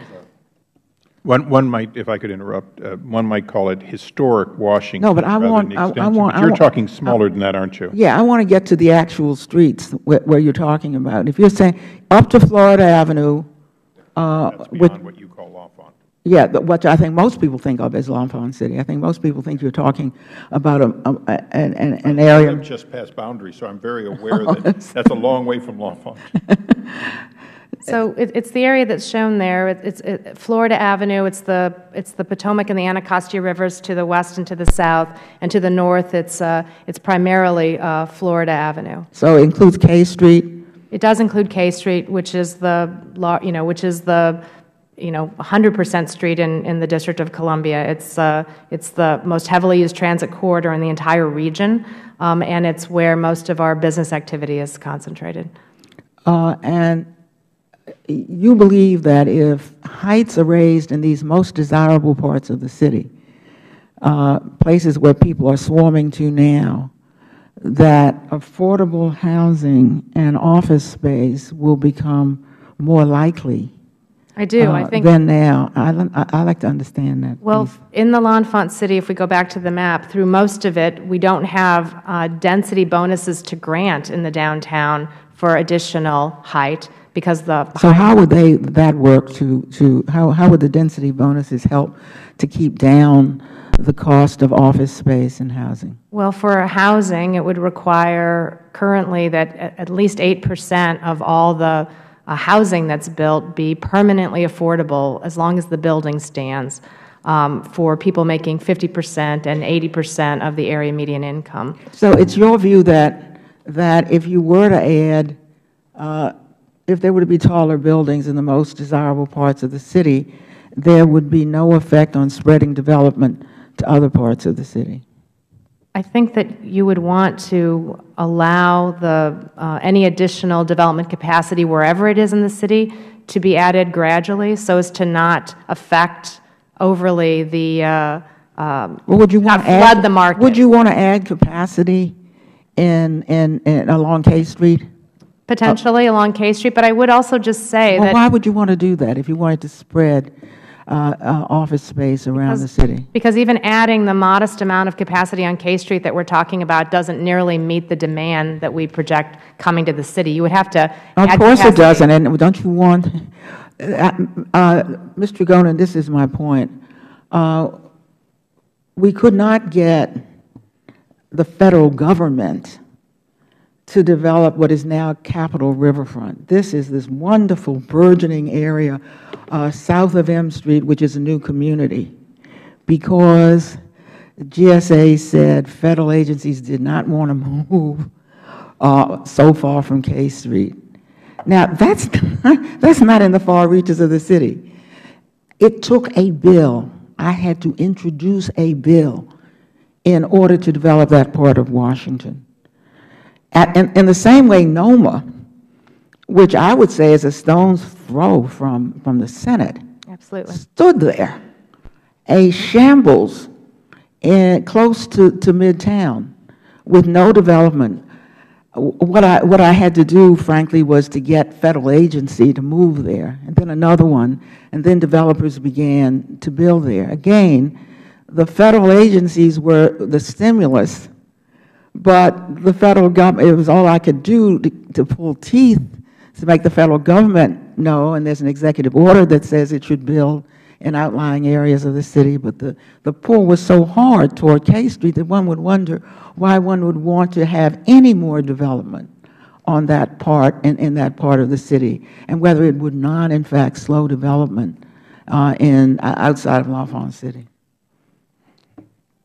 one might, if I could interrupt, one might call it historic Washington. No, but I want. You're talking smaller than that, aren't you? Yeah, I want to get to the actual streets where you're talking about. If you're saying up to Florida Avenue, that's beyond what you call L'Enfant. Yeah, what I think most people think of as L'Enfant City. I think most people think you're talking about an area. I live just past Boundary, so I'm very aware that that's a long way from L'Enfant. So it's the area that's shown there. It's Florida Avenue. It's the Potomac and the Anacostia rivers to the west and to the south, and to the north. It's primarily Florida Avenue. So it includes K Street. It does include K Street, which is the 100% street in the District of Columbia. It's the most heavily used transit corridor in the entire region, and it's where most of our business activity is concentrated. And you believe that if heights are raised in these most desirable parts of the city, places where people are swarming to now, that affordable housing and office space will become more likely I do. I think than now. I'd like to understand that. Well, please. in the L'Enfant City, if we go back to the map, through most of it, we don't have density bonuses to grant in the downtown for additional height because So how would that work how would the density bonuses help to keep down the cost of office space and housing? Well, for housing, it would require currently that at least 8% of all the housing that's built be permanently affordable as long as the building stands for people making 50% and 80% of the area median income. So it's your view that if you were to add, if there were to be taller buildings in the most desirable parts of the city, there would be no effect on spreading development to other parts of the city? I think that you would want to allow any additional development capacity wherever it is in the city to be added gradually so as to not affect overly would you want to flood the market. Would you want to add capacity along K Street? Potentially along K Street, but I would also just say that... Why would you want to do that if you wanted to spread office space around the city? Because even adding the modest amount of capacity on K Street that we're talking about doesn't nearly meet the demand that we project coming to the city. You would have to add Of course capacity. it doesn't, and don't you want... Mr. Gonen, this is my point. We could not get the Federal Government to develop what is now Capitol Riverfront. This is this wonderful burgeoning area south of M Street, which is a new community, because GSA said Federal agencies did not want to move so far from K Street. Now, that's not in the far reaches of the city. It took a bill. I had to introduce a bill in order to develop that part of Washington. In the same way, NOMA, which I would say is a stone's throw from the Senate, Absolutely. stood there, a shambles close to Midtown with no development. What I had to do, frankly, was to get Federal agency to move there, and then another one, and then developers began to build there. Again, the Federal agencies were the stimulus, but the Federal government, it was all I could do to pull teeth to make the Federal government know, and there's an executive order that says it should build in outlying areas of the city, but the pull was so hard toward K Street that one would wonder why one would want to have any more development on that part, in that part of the city, and whether it would not, in fact, slow development outside of L'Enfant City.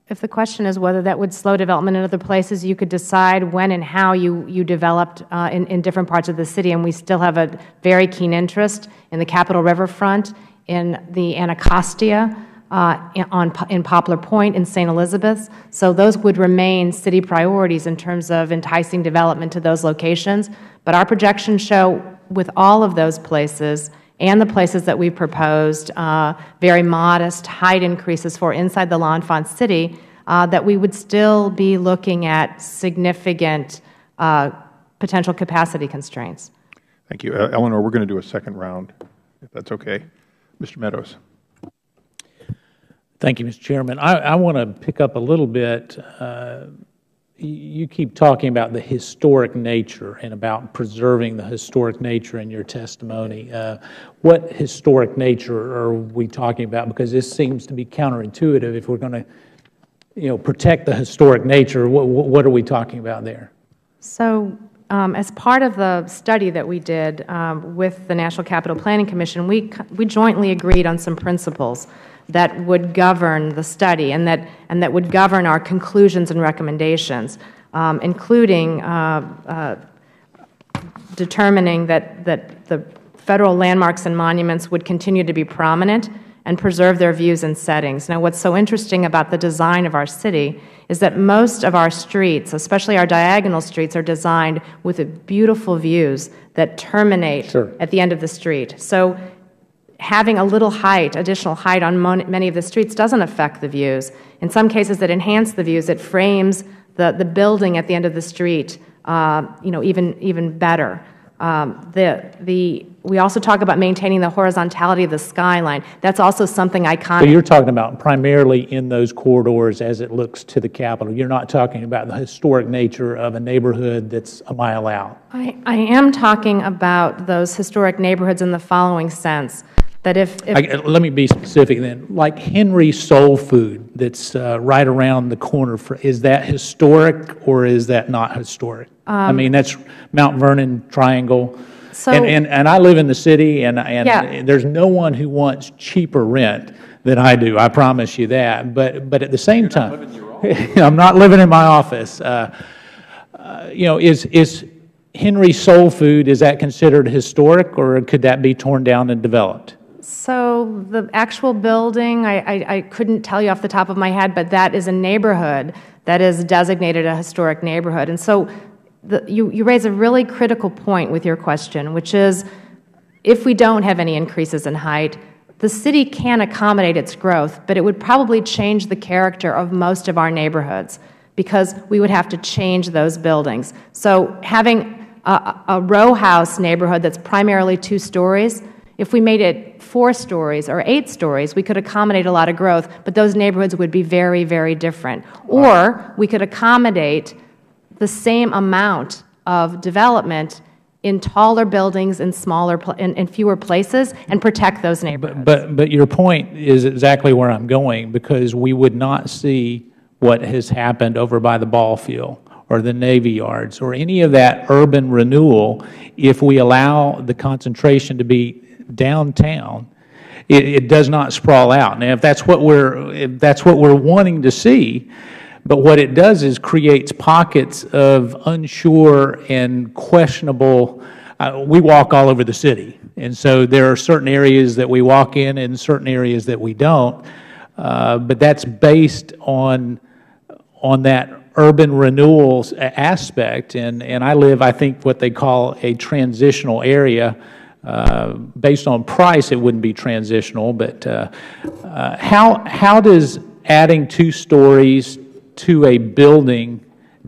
If the question is whether that would slow development in other places, you could decide when and how you developed in different parts of the city, and we still have a very keen interest in the Capitol Riverfront, in the Anacostia, in Poplar Point, in St. Elizabeth. So those would remain city priorities in terms of enticing development to those locations. But our projections show with all of those places and the places that we've proposed, very modest height increases for inside the L'Enfant City, that we would still be looking at significant potential capacity constraints. Thank you. Eleanor, we're going to do a second round, if that's okay. Mr. Meadows. Thank you, Mr. Chairman. I want to pick up a little bit. You keep talking about the historic nature and about preserving the historic nature in your testimony. What historic nature are we talking about? Because this seems to be counterintuitive. If we're going to, protect the historic nature, what are we talking about there? So, as part of the study that we did with the National Capital Planning Commission, we jointly agreed on some principles that would govern the study and that would govern our conclusions and recommendations, including determining that the Federal landmarks and monuments would continue to be prominent and preserve their views and settings. Now, what's so interesting about the design of our city is that most of our streets, especially our diagonal streets, are designed with beautiful views that terminate at the end of the street. So having a little height, additional height on many of the streets doesn't affect the views. In some cases, it enhances the views. It frames the building at the end of the street, even better. We also talk about maintaining the horizontality of the skyline. That's also something iconic. So you're talking about primarily in those corridors as it looks to the Capitol. You're not talking about the historic nature of a neighborhood that's a mile out. I am talking about those historic neighborhoods in the following sense. That let me be specific then. Like Henry Soul Food that's right around the corner, is that historic or is that not historic? I mean, that's Mount Vernon Triangle. So, and I live in the city, and there's no one who wants cheaper rent than I do. I promise you that. But at the same time, I'm not living in my office. Is Henry Soul Food, is that considered historic, or could that be torn down and developed? So the actual building, I couldn't tell you off the top of my head, but that is a neighborhood that is designated a historic neighborhood. And so you raise a really critical point with your question, which is if we don't have any increases in height, the city can accommodate its growth, but it would probably change the character of most of our neighborhoods because we would have to change those buildings. So having a row house neighborhood that's primarily 2 stories, if we made it 4 stories or 8 stories, we could accommodate a lot of growth, but those neighborhoods would be very, very different. Or we could accommodate the same amount of development in taller buildings in fewer places and protect those neighborhoods. But your point is exactly where I'm going, because we would not see what has happened over by the ball field or the Navy Yards or any of that urban renewal if we allow the concentration to be downtown. It does not sprawl out. Now, if that's what we're wanting to see, but what it does is creates pockets of unsure and questionable. We walk all over the city, and so there are certain areas that we walk in and certain areas that we don't. But that's based on that urban renewals aspect, and I live, I think, what they call a transitional area. Based on price, it wouldn't be transitional, but how does adding 2 stories to a building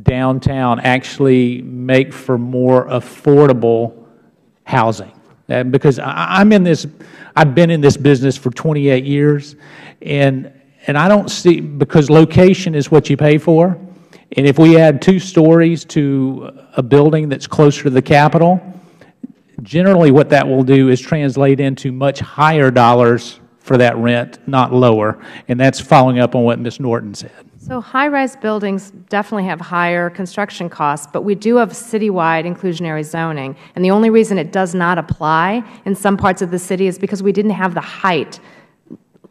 downtown actually make for more affordable housing? Because I've been in this business for 28 years, and I don't see, because location is what you pay for, and if we add 2 stories to a building that's closer to the Capitol, generally what that will do is translate into much higher dollars for that rent, not lower, and that's following up on what Ms. Norton said. So high-rise buildings definitely have higher construction costs, but we do have citywide inclusionary zoning, and the only reason it does not apply in some parts of the city is because we didn't have the height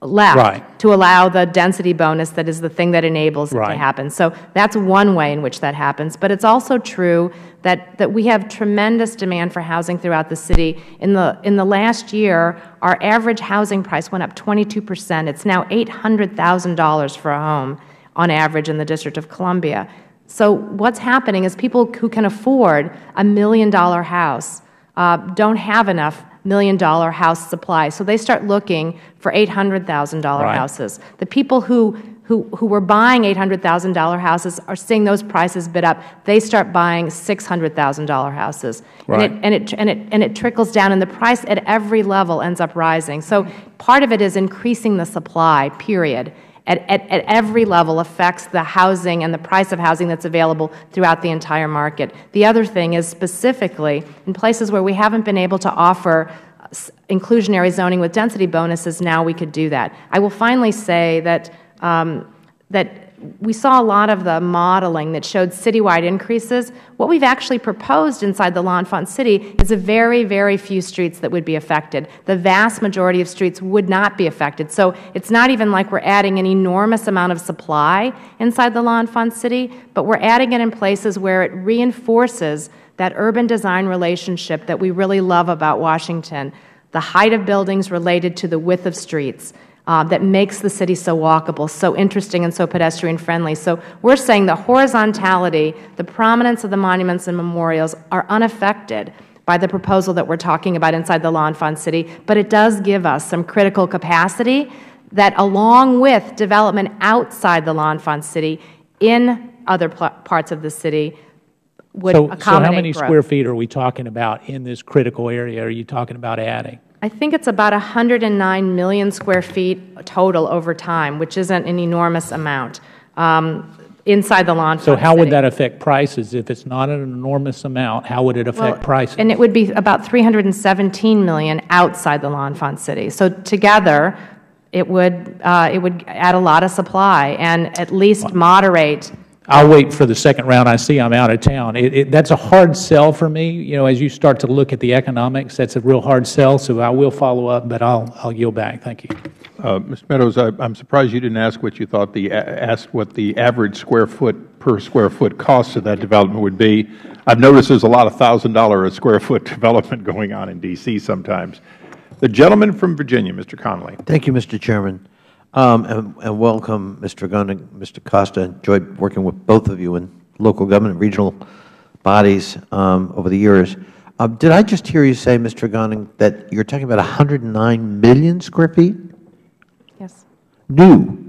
left to allow the density bonus that is the thing that enables it to happen. So that's one way in which that happens. But it's also true that we have tremendous demand for housing throughout the city. In the last year, our average housing price went up 22%. It's now $800,000 for a home on average in the District of Columbia. So what's happening is people who can afford a $1 million house don't have enough $1 million house supply. So they start looking for $800,000 houses. The people who were buying $800,000 houses are seeing those prices bid up. They start buying $600,000 houses. And it trickles down, and the price at every level ends up rising. So part of it is increasing the supply, period. At every level affects the housing and the price of housing that's available throughout the entire market. The other thing is specifically in places where we haven't been able to offer inclusionary zoning with density bonuses, now we could do that. I will finally say that we saw a lot of the modeling that showed citywide increases. What we've actually proposed inside the L'Enfant City is a very, very few streets that would be affected. The vast majority of streets would not be affected. So it's not even like we're adding an enormous amount of supply inside the L'Enfant City, but we're adding it in places where it reinforces that urban design relationship that we really love about Washington, the height of buildings related to the width of streets. That makes the city so walkable, so interesting, and so pedestrian-friendly. So we're saying the horizontality, the prominence of the monuments and memorials are unaffected by the proposal that we're talking about inside the L'Enfant City, but it does give us some critical capacity that, along with development outside the L'Enfant City in other parts of the city, would accommodate So how many growth. square feet are we talking about in this critical area are you talking about adding? I think it's about 109 million square feet total over time, which isn't an enormous amount inside the L'Enfant So how City. would that affect prices? If it's not an enormous amount, how would it affect prices? And it would be about 317 million outside the L'Enfant City. So together, it would add a lot of supply and at least moderate. I'll wait for the second round. I see I'm out of town. That's a hard sell for me. You know, as you start to look at the economics, that's a real hard sell. So I will follow up, but I'll yield back. Thank you. Mr. Meadows, I'm surprised you didn't ask what you thought asked what the average square foot per square foot cost of that development would be. I've noticed there's a lot of $1,000 a square foot development going on in D.C. sometimes. The gentleman from Virginia, Mr. Connolly. Thank you, Mr. Chairman. And welcome, Mr. Gunning, Mr. Costa. Enjoyed working with both of you in local government and regional bodies over the years. Did I just hear you say, Mr. Gunning, that you're talking about 109 million square feet? Yes. New.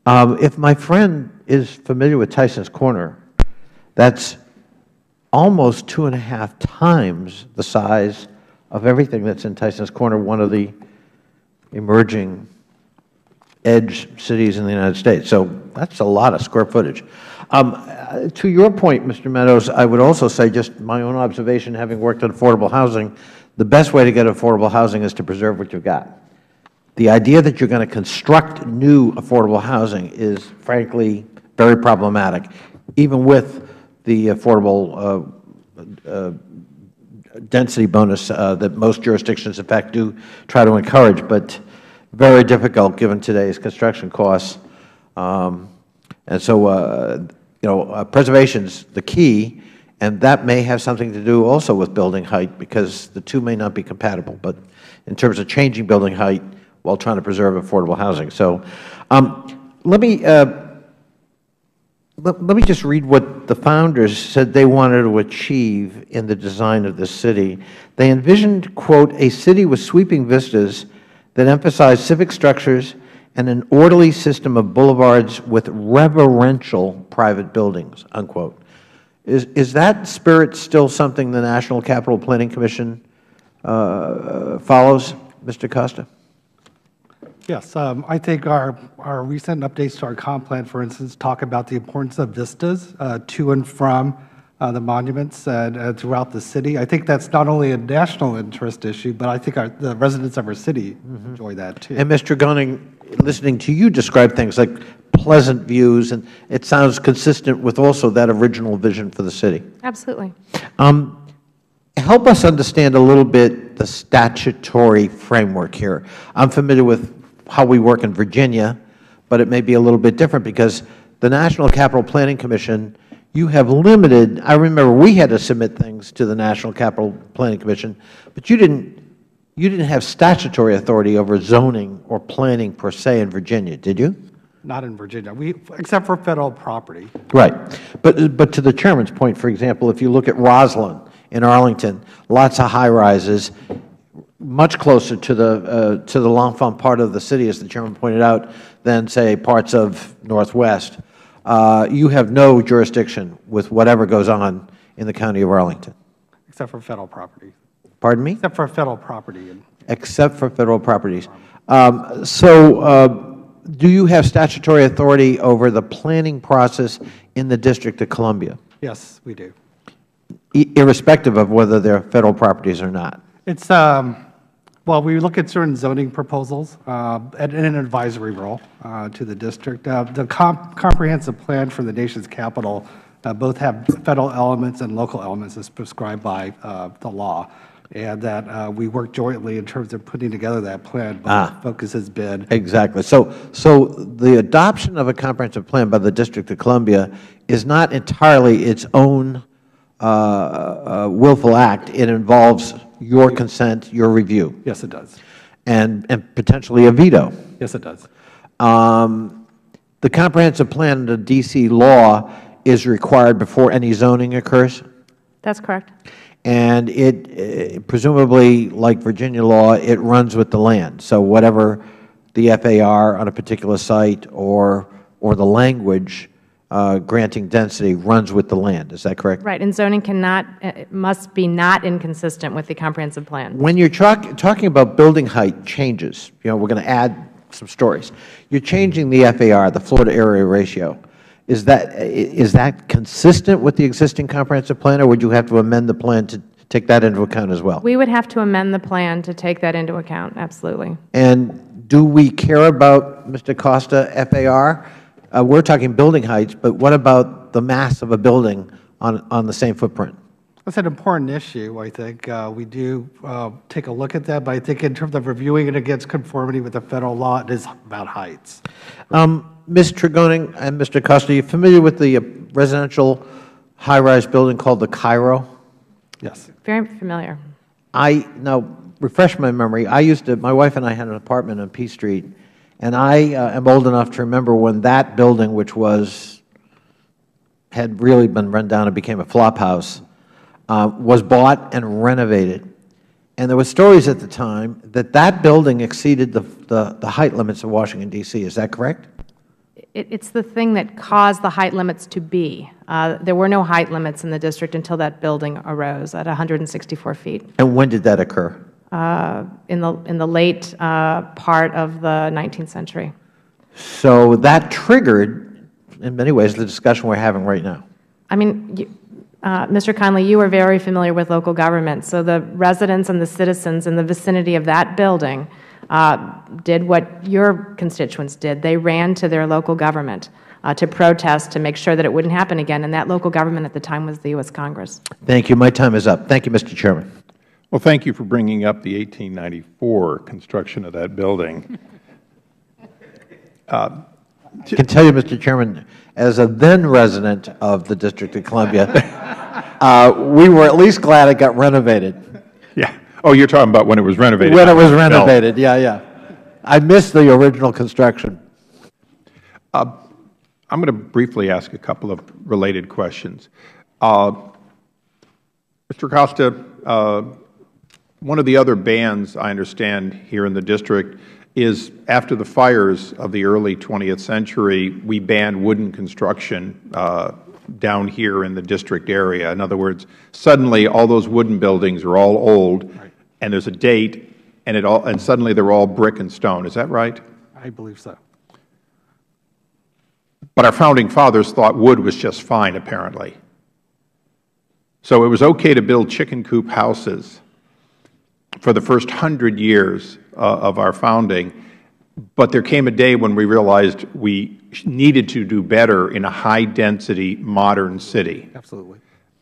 If my friend is familiar with Tyson's Corner, that's almost 2.5 times the size of everything that's in Tyson's Corner, one of the emerging edge cities in the United States. So that's a lot of square footage. To your point, Mr. Meadows, I would also say, just my own observation, having worked on affordable housing, the best way to get affordable housing is to preserve what you've got. The idea that you're going to construct new affordable housing is, frankly, very problematic, even with the affordable density bonus that most jurisdictions, in fact, do try to encourage, but very difficult given today's construction costs. And so, preservation's the key, and that may have something to do also with building height, because the two may not be compatible, but in terms of changing building height while trying to preserve affordable housing. So let me just read what the founders said they wanted to achieve in the design of this city. They envisioned, quote, a city with sweeping vistas that emphasized civic structures and an orderly system of boulevards with reverential private buildings, unquote. Is that spirit still something the National Capital Planning Commission follows, Mr. Costa? Yes, I think our recent updates to our comp plan, for instance, talk about the importance of vistas to and from the monuments throughout the city. I think that's not only a national interest issue, but I think the residents of our city enjoy that too. And Mr. Gunning, listening to you describe things like pleasant views, and it sounds consistent with also that original vision for the city. Absolutely. Help us understand a little bit the statutory framework here. I'm familiar with how we work in Virginia, but it may be a little bit different because the National Capital Planning Commission, you have limited, I remember we had to submit things to the National Capital Planning Commission, but you didn't have statutory authority over zoning or planning per se in Virginia, did you? Not in Virginia, except for federal property. Right. But to the Chairman's point, for example, if you look at Roslyn in Arlington, lots of high-rises, much closer to the L'Enfant part of the city, as the Chairman pointed out, than, say, parts of Northwest. You have no jurisdiction with whatever goes on in the County of Arlington. Except for federal property. Pardon me? Except for federal property. Except for federal properties. Do you have statutory authority over the planning process in the District of Columbia? Yes, we do. Irrespective of whether they're federal properties or not? It's Well, we look at certain zoning proposals in an advisory role to the district. The comprehensive plan for the nation's capital both have federal elements and local elements as prescribed by the law, and that we work jointly in terms of putting together that plan. But the focus has been exactly. So the adoption of a comprehensive plan by the District of Columbia is not entirely its own willful act. It involves your consent, your review. Yes, it does. And potentially a veto. Yes, it does. The comprehensive plan under D.C. law is required before any zoning occurs? That's correct. And it presumably, like Virginia law, it runs with the land. So whatever the FAR on a particular site or the language granting density runs with the land. Is that correct? Right, and zoning must be not inconsistent with the comprehensive plan. When you're talking about building height changes, we're going to add some stories. You're changing the FAR, the floor to area ratio. Is that consistent with the existing comprehensive plan, or would you have to amend the plan to take that into account as well? We would have to amend the plan to take that into account, absolutely. And do we care about, Mr. Costa, FAR? We're talking building heights, but what about the mass of a building on the same footprint? That's an important issue, I think. We do take a look at that, but I think in terms of reviewing it against conformity with the federal law, it is about heights. Ms. Tregoning and Mr. Costa, are you familiar with the residential high-rise building called the Cairo? Yes. Very familiar. Now, refresh my memory. My wife and I had an apartment on P Street, and I am old enough to remember when that building, which had really been run down and became a flop house, was bought and renovated. And there were stories at the time that that building exceeded the height limits of Washington, D.C. Is that correct? It's the thing that caused the height limits to be. There were no height limits in the district until that building arose at 164 feet. And when did that occur? In the late part of the 19th century. So that triggered, in many ways, the discussion we're having right now. I mean, Mr. Conley, you are very familiar with local government. So the residents and the citizens in the vicinity of that building did what your constituents did. They ran to their local government to protest, to make sure that it wouldn't happen again. And that local government at the time was the U.S. Congress. Thank you. My time is up. Thank you, Mr. Chairman. Well, thank you for bringing up the 1894 construction of that building. I can tell you, Mr. Chairman, as a then resident of the District of Columbia, we were at least glad it got renovated. Yeah. Oh, you're talking about when it was renovated. When it was renovated, yeah. I missed the original construction. I'm going to briefly ask a couple of related questions. Mr. Costa, one of the other bans, I understand, here in the district is after the fires of the early 20th century, we banned wooden construction down here in the district area. In other words, suddenly all those wooden buildings are all old, right, and there's a date, and suddenly they're all brick and stone. Is that right? I believe so. But our founding fathers thought wood was just fine, apparently. So it was okay to build chicken coop houses for the first 100 years of our founding, but there came a day when we realized we needed to do better in a high-density, modern city. Absolutely.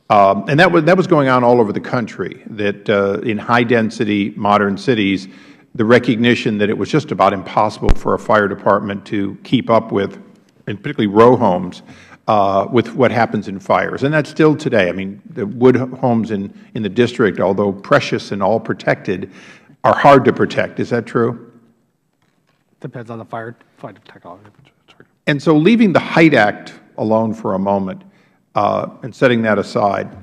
And that was going on all over the country, that in high-density, modern cities, the recognition that it was just about impossible for a fire department to keep up with, and particularly row homes, with what happens in fires. And that's still today. I mean, the wood homes in the district, although precious and all protected, are hard to protect. Is that true? Depends on the fire technology. And so leaving the Height Act alone for a moment and setting that aside,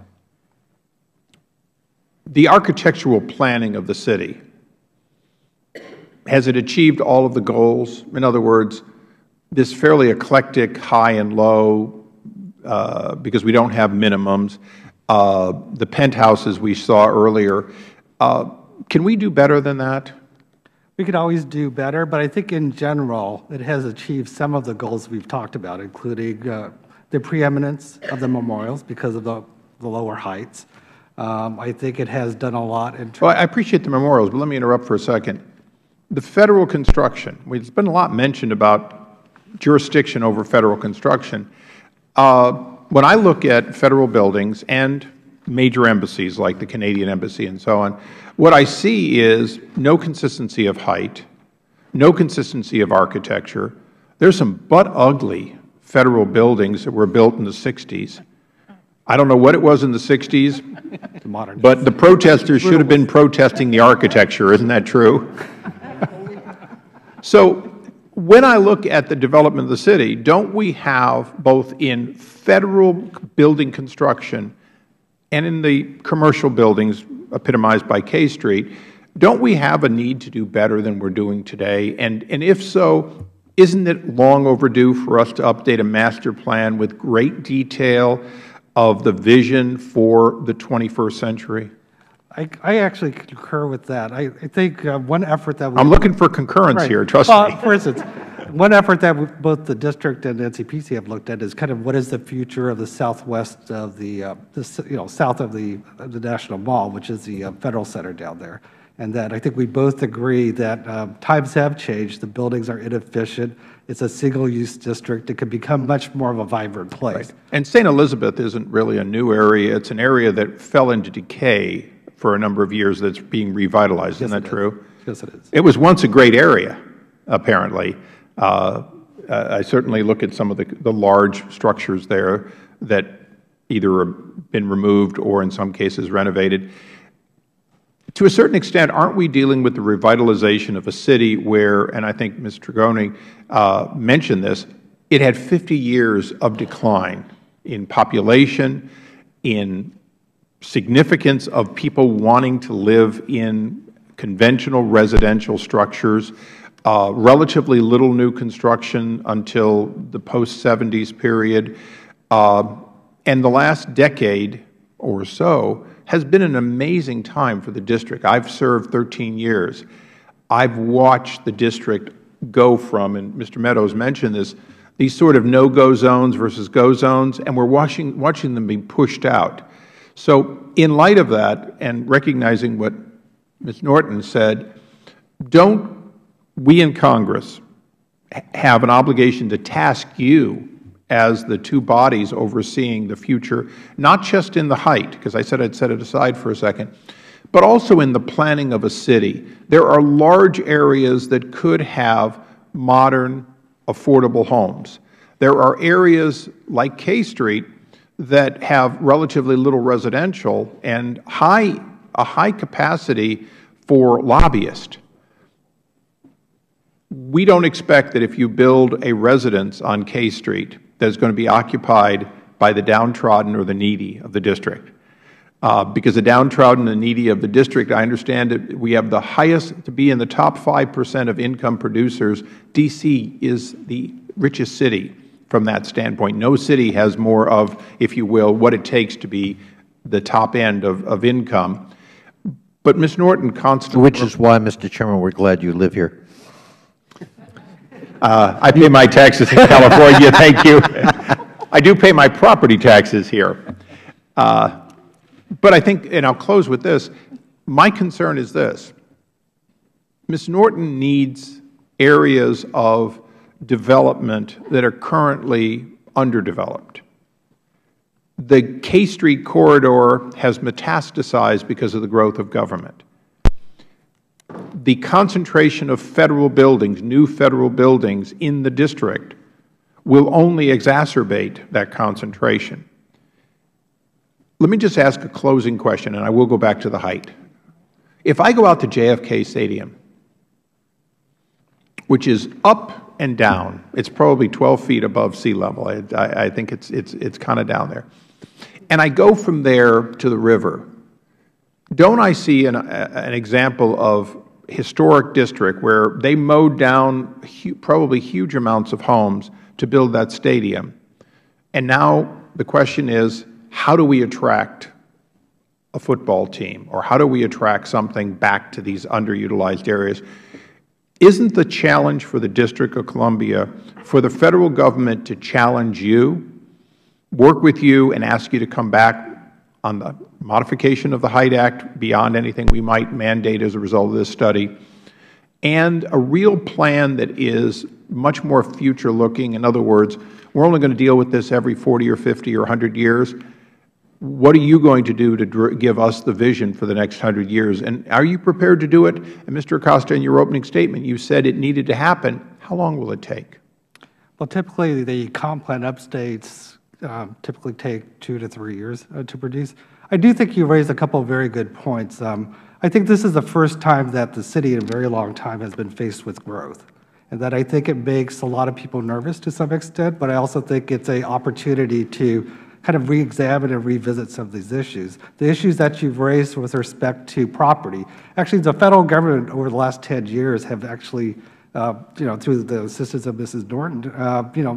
the architectural planning of the city, has it achieved all of the goals? In other words, this fairly eclectic high and low, because we don't have minimums, the penthouses we saw earlier, can we do better than that? We could always do better, but I think in general it has achieved some of the goals we've talked about, including the preeminence of the memorials because of the lower heights, I think it has done a lot in terms. Well, I appreciate the memorials, but let me interrupt for a second. The Federal construction, there's been a lot mentioned about jurisdiction over Federal construction. When I look at Federal buildings and major embassies like the Canadian Embassy and so on, what I see is no consistency of height, no consistency of architecture. There's some butt-ugly Federal buildings that were built in the 60s. I don't know what it was in the 60s, but the protesters should have been protesting the architecture. Isn't that true? So when I look at the development of the city, don't we have, both in Federal building construction and in the commercial buildings epitomized by K Street, don't we have a need to do better than we're doing today? And if so, isn't it long overdue for us to update a master plan with great detail of the vision for the 21st century? I actually concur with that. I think one effort that I'm looking for concurrence here, trust me. For instance, one effort that both the district and NCPC have looked at is kind of what is the future of the southwest of the, south of the National Mall, which is the Federal Center down there. And that I think we both agree that times have changed. The buildings are inefficient. It's a single-use district. It could become much more of a vibrant place. Right. And St. Elizabeth isn't really a new area. It's an area that fell into decay for a number of years that's being revitalized. Isn't that true? Yes, it is. It was once a great area, apparently. I certainly look at some of the large structures there that either have been removed or in some cases renovated. To a certain extent, aren't we dealing with the revitalization of a city where, and I think Ms. Trigoni mentioned this, it had 50 years of decline in population, in significance of people wanting to live in conventional residential structures, relatively little new construction until the post-70s period, and the last decade or so has been an amazing time for the district. I've served 13 years. I've watched the district go from, and Mr. Meadows mentioned this, these sort of no-go zones versus go zones, and we're watching them being pushed out. So in light of that, and recognizing what Ms. Norton said, don't we in Congress have an obligation to task you as the two bodies overseeing the future, not just in the height, because I said I'd set it aside for a second, but also in the planning of a city. There are large areas that could have modern, affordable homes. There are areas like K Street that have relatively little residential and a high capacity for lobbyists. We don't expect that if you build a residence on K Street that is going to be occupied by the downtrodden or the needy of the district. Because the downtrodden and needy of the district, I understand that we have the highest, to be in the top 5% of income producers. D.C. is the richest city from that standpoint. No city has more of, if you will, what it takes to be the top end of income. But Ms. Norton constantly— Which is why, Mr. Chairman, we're glad you live here. I pay my taxes in California, thank you. I do pay my property taxes here. But I think, and I'll close with this, my concern is this. Ms. Norton needs areas of development that are currently underdeveloped. The K Street corridor has metastasized because of the growth of government. The concentration of Federal buildings, new Federal buildings in the district will only exacerbate that concentration. Let me just ask a closing question, and I will go back to the height. If I go out to JFK Stadium, which is up and down, it's probably 12 feet above sea level. I think it's kind of down there. And I go from there to the river. Don't I see an example of historic district where they mowed down probably huge amounts of homes to build that stadium? And now the question is, how do we attract a football team, or how do we attract something back to these underutilized areas? Isn't the challenge for the District of Columbia for the Federal Government to challenge you, work with you, and ask you to come back on the modification of the Hyde Act beyond anything we might mandate as a result of this study, and a real plan that is much more future-looking. In other words, we're only going to deal with this every 40 or 50 or 100 years. What are you going to do to give us the vision for the next 100 years? And are you prepared to do it? And Mr. Acosta, in your opening statement, you said it needed to happen. How long will it take? Well, typically the comp plan updates typically take 2 to 3 years to produce. I do think you raised a couple of very good points. I think this is the first time that the city in a very long time has been faced with growth, and that I think it makes a lot of people nervous to some extent, but I also think it's an opportunity to kind of re-examine and revisit some of these issues. The issues that you've raised with respect to property, actually the Federal Government over the last 10 years have actually, through the assistance of Mrs. Norton,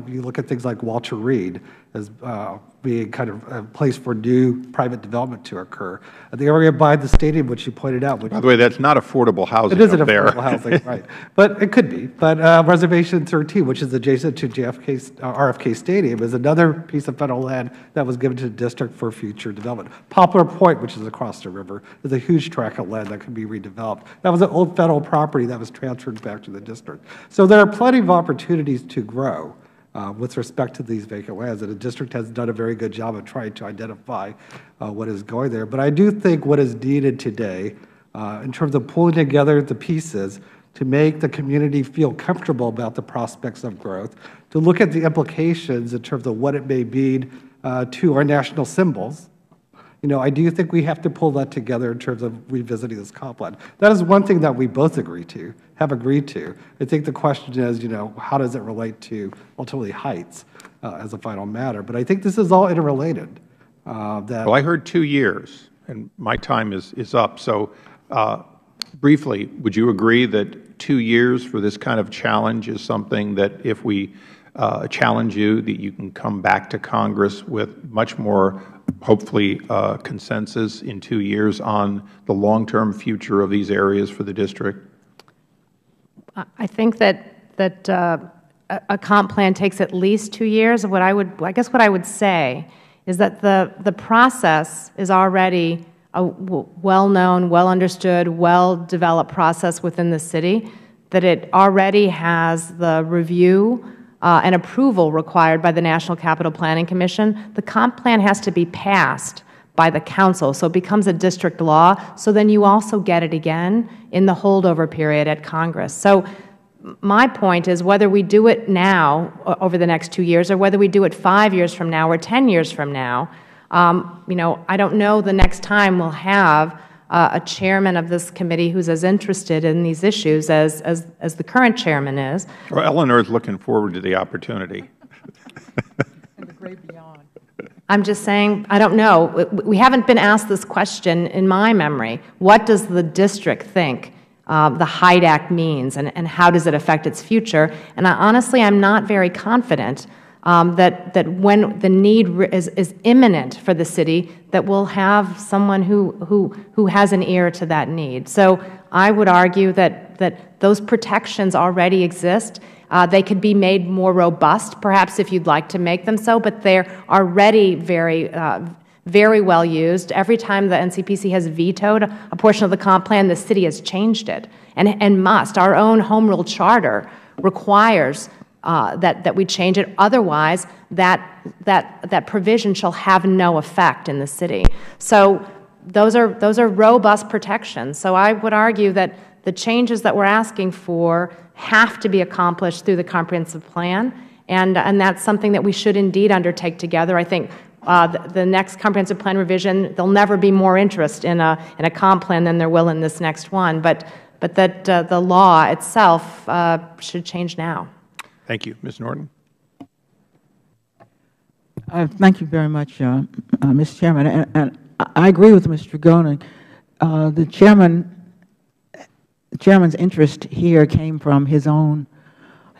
you look at things like Walter Reed as being kind of a place for new private development to occur. The area by the stadium, which you pointed out. By the way, that's not affordable housing. It isn't affordable housing, right. But it could be. But Reservation 13, which is adjacent to RFK Stadium, is another piece of federal land that was given to the district for future development. Poplar Point, which is across the river, is a huge tract of land that can be redeveloped. That was an old federal property that was transferred back to the district. So there are plenty of opportunities to grow with respect to these vacant lands, and the district has done a very good job of trying to identify what is going there. But I do think what is needed today, in terms of pulling together the pieces to make the community feel comfortable about the prospects of growth, to look at the implications in terms of what it may mean to our national symbols. I do think we have to pull that together in terms of revisiting this comp plan. That is one thing that we both have agreed to. I think the question is, how does it relate to ultimately Heights as a final matter? But I think this is all interrelated. Well, I heard 2 years, and my time is up. So briefly, would you agree that 2 years for this kind of challenge is something that if we challenge you, that you can come back to Congress with much more, hopefully, consensus in 2 years on the long-term future of these areas for the district? I think that a comp plan takes at least 2 years. I guess what I would say is that the process is already a well-known, well-understood, well-developed process within the city, that it already has the review and approval required by the National Capital Planning Commission. The comp plan has to be passed by the council, so it becomes a district law, so then you also get it again in the holdover period at Congress. So my point is whether we do it now over the next 2 years or whether we do it 5 years from now or 10 years from now, I don't know the next time we'll have a chairman of this committee who's as interested in these issues as the current chairman is. Well, Eleanor is looking forward to the opportunity. And the great beyond. I'm just saying, I don't know. We haven't been asked this question in my memory. What does the district think the Hyde Act means, and how does it affect its future? And honestly, I'm not very confident that when the need is imminent for the city, that we'll have someone who has an ear to that need. So I would argue that those protections already exist. They could be made more robust, perhaps, if you'd like to make them so, but they're already very well used. Every time the NCPC has vetoed a portion of the comp plan, the city has changed it, and must. Our own home rule charter requires that we change it. Otherwise, that provision shall have no effect in the city. So those are robust protections. So I would argue that the changes that we're asking for have to be accomplished through the comprehensive plan, and that's something that we should indeed undertake together. I think the next comprehensive plan revision, there'll never be more interest in a comp plan than there will in this next one, but that the law itself should change now. Thank you. Ms. Norton. Thank you very much, Mr. Chairman. And I agree with Mr. Tregoning. The chairman's interest here came from his own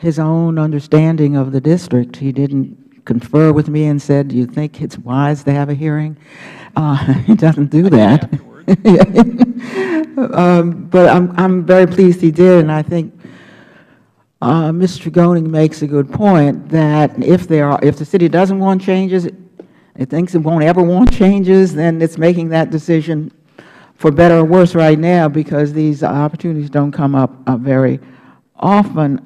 understanding of the district. He didn't confer with me and said, "Do you think it's wise to have a hearing?" He doesn't do that. But I'm very pleased he did, and I think Mr. Tregoning makes a good point that if the city doesn't want changes, it thinks it won't ever want changes, then it's making that decision for better or worse right now, because these opportunities don't come up very often.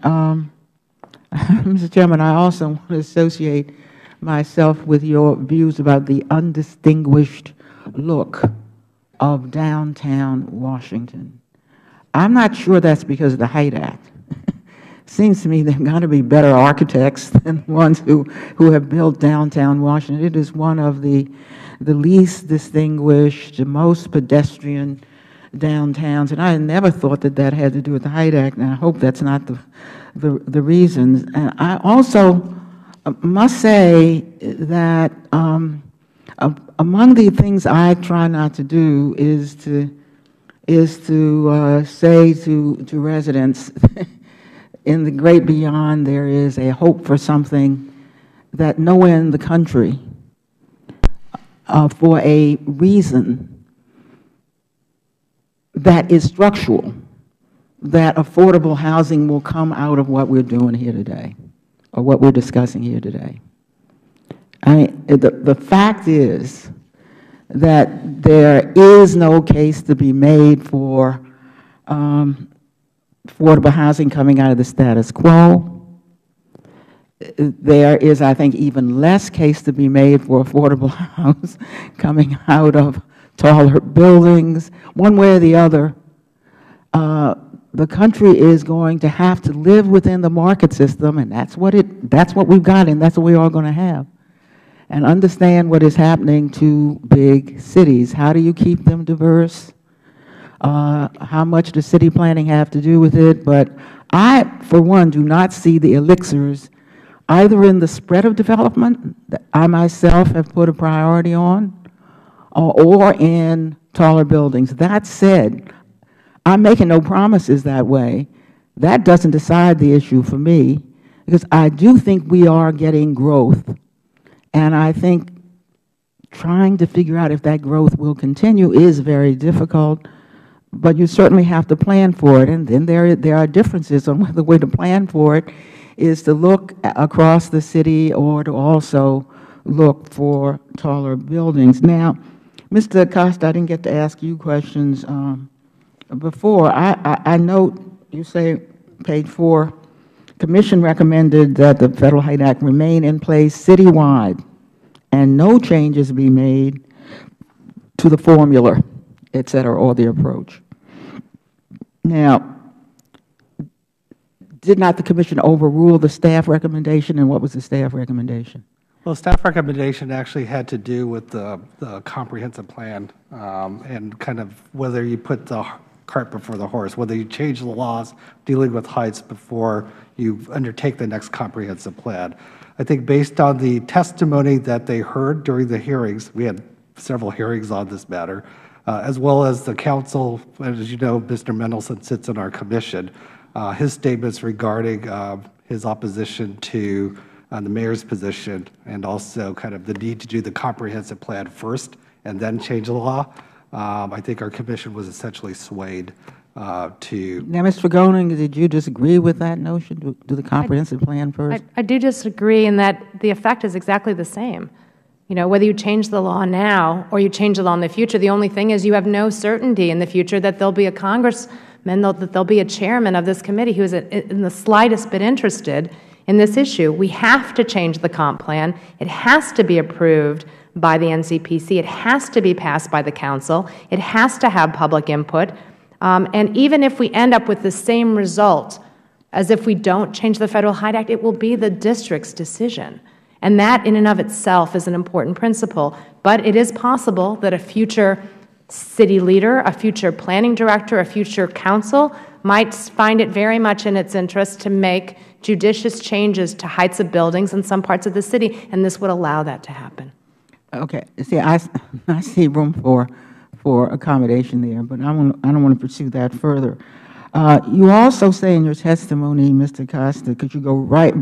Mr. Chairman, I also want to associate myself with your views about the undistinguished look of downtown Washington. I'm not sure that's because of the Height Act. Seems to me there have got to be better architects than the ones who have built downtown Washington. It is one of the least distinguished, the most pedestrian downtowns, and I never thought that that had to do with the Height Act, and I hope that's not the reasons. And I also must say that among the things I try not to do is to say to residents, in the great beyond there is a hope for something that nowhere in the country, for a reason that is structural, that affordable housing will come out of what we're doing here today, or what we're discussing here today. The fact is that there is no case to be made for affordable housing coming out of the status quo. There is, I think, even less case to be made for affordable housing coming out of taller buildings. One way or the other, the country is going to have to live within the market system, and that's what we've got, and that's what we're all going to have. And understand what is happening to big cities. How do you keep them diverse? How much does city planning have to do with it? But I, for one, do not see the elixirs either in the spread of development that I myself have put a priority on, or in taller buildings. That said, I'm making no promises that way. That doesn't decide the issue for me, because I do think we are getting growth. And I think trying to figure out if that growth will continue is very difficult, but you certainly have to plan for it. And then there are differences on whether the way to plan for it is to look across the city or to also look for taller buildings. Now, Mr. Acosta, I didn't get to ask you questions before. I note you say, page 4, Commission recommended that the Federal Height Act remain in place citywide and no changes be made to the formula, et cetera, or the approach. Now, did not the Commission overrule the staff recommendation, and what was the staff recommendation? Well, staff recommendation actually had to do with the comprehensive plan and kind of whether you put the cart before the horse, whether you change the laws dealing with heights before you undertake the next comprehensive plan. I think based on the testimony that they heard during the hearings, we had several hearings on this matter, as well as the council, as you know, Mr. Mendelson sits on our commission, his statements regarding his opposition to the mayor's position, and also kind of the need to do the comprehensive plan first and then change the law. I think our commission was essentially swayed to. Now, Ms. Tregoning, did you disagree with that notion, to do the comprehensive plan first? I do disagree in that the effect is exactly the same. You know, whether you change the law now or you change the law in the future, the only thing is you have no certainty in the future that there'll be a congressman, that there'll be a chairman of this committee who is in the slightest bit interested in this issue. We have to change the comp plan. It has to be approved by the NCPC. It has to be passed by the council. It has to have public input. And even if we end up with the same result as if we don't change the Federal Height Act, it will be the district's decision. And that in and of itself is an important principle. But it is possible that a future city leader, a future planning director, a future council might find it very much in its interest to make judicious changes to heights of buildings in some parts of the city, and this would allow that to happen. Okay. See, I see room for accommodation there, but I don't want to pursue that further. You also say in your testimony, Mr. Costa, could you go right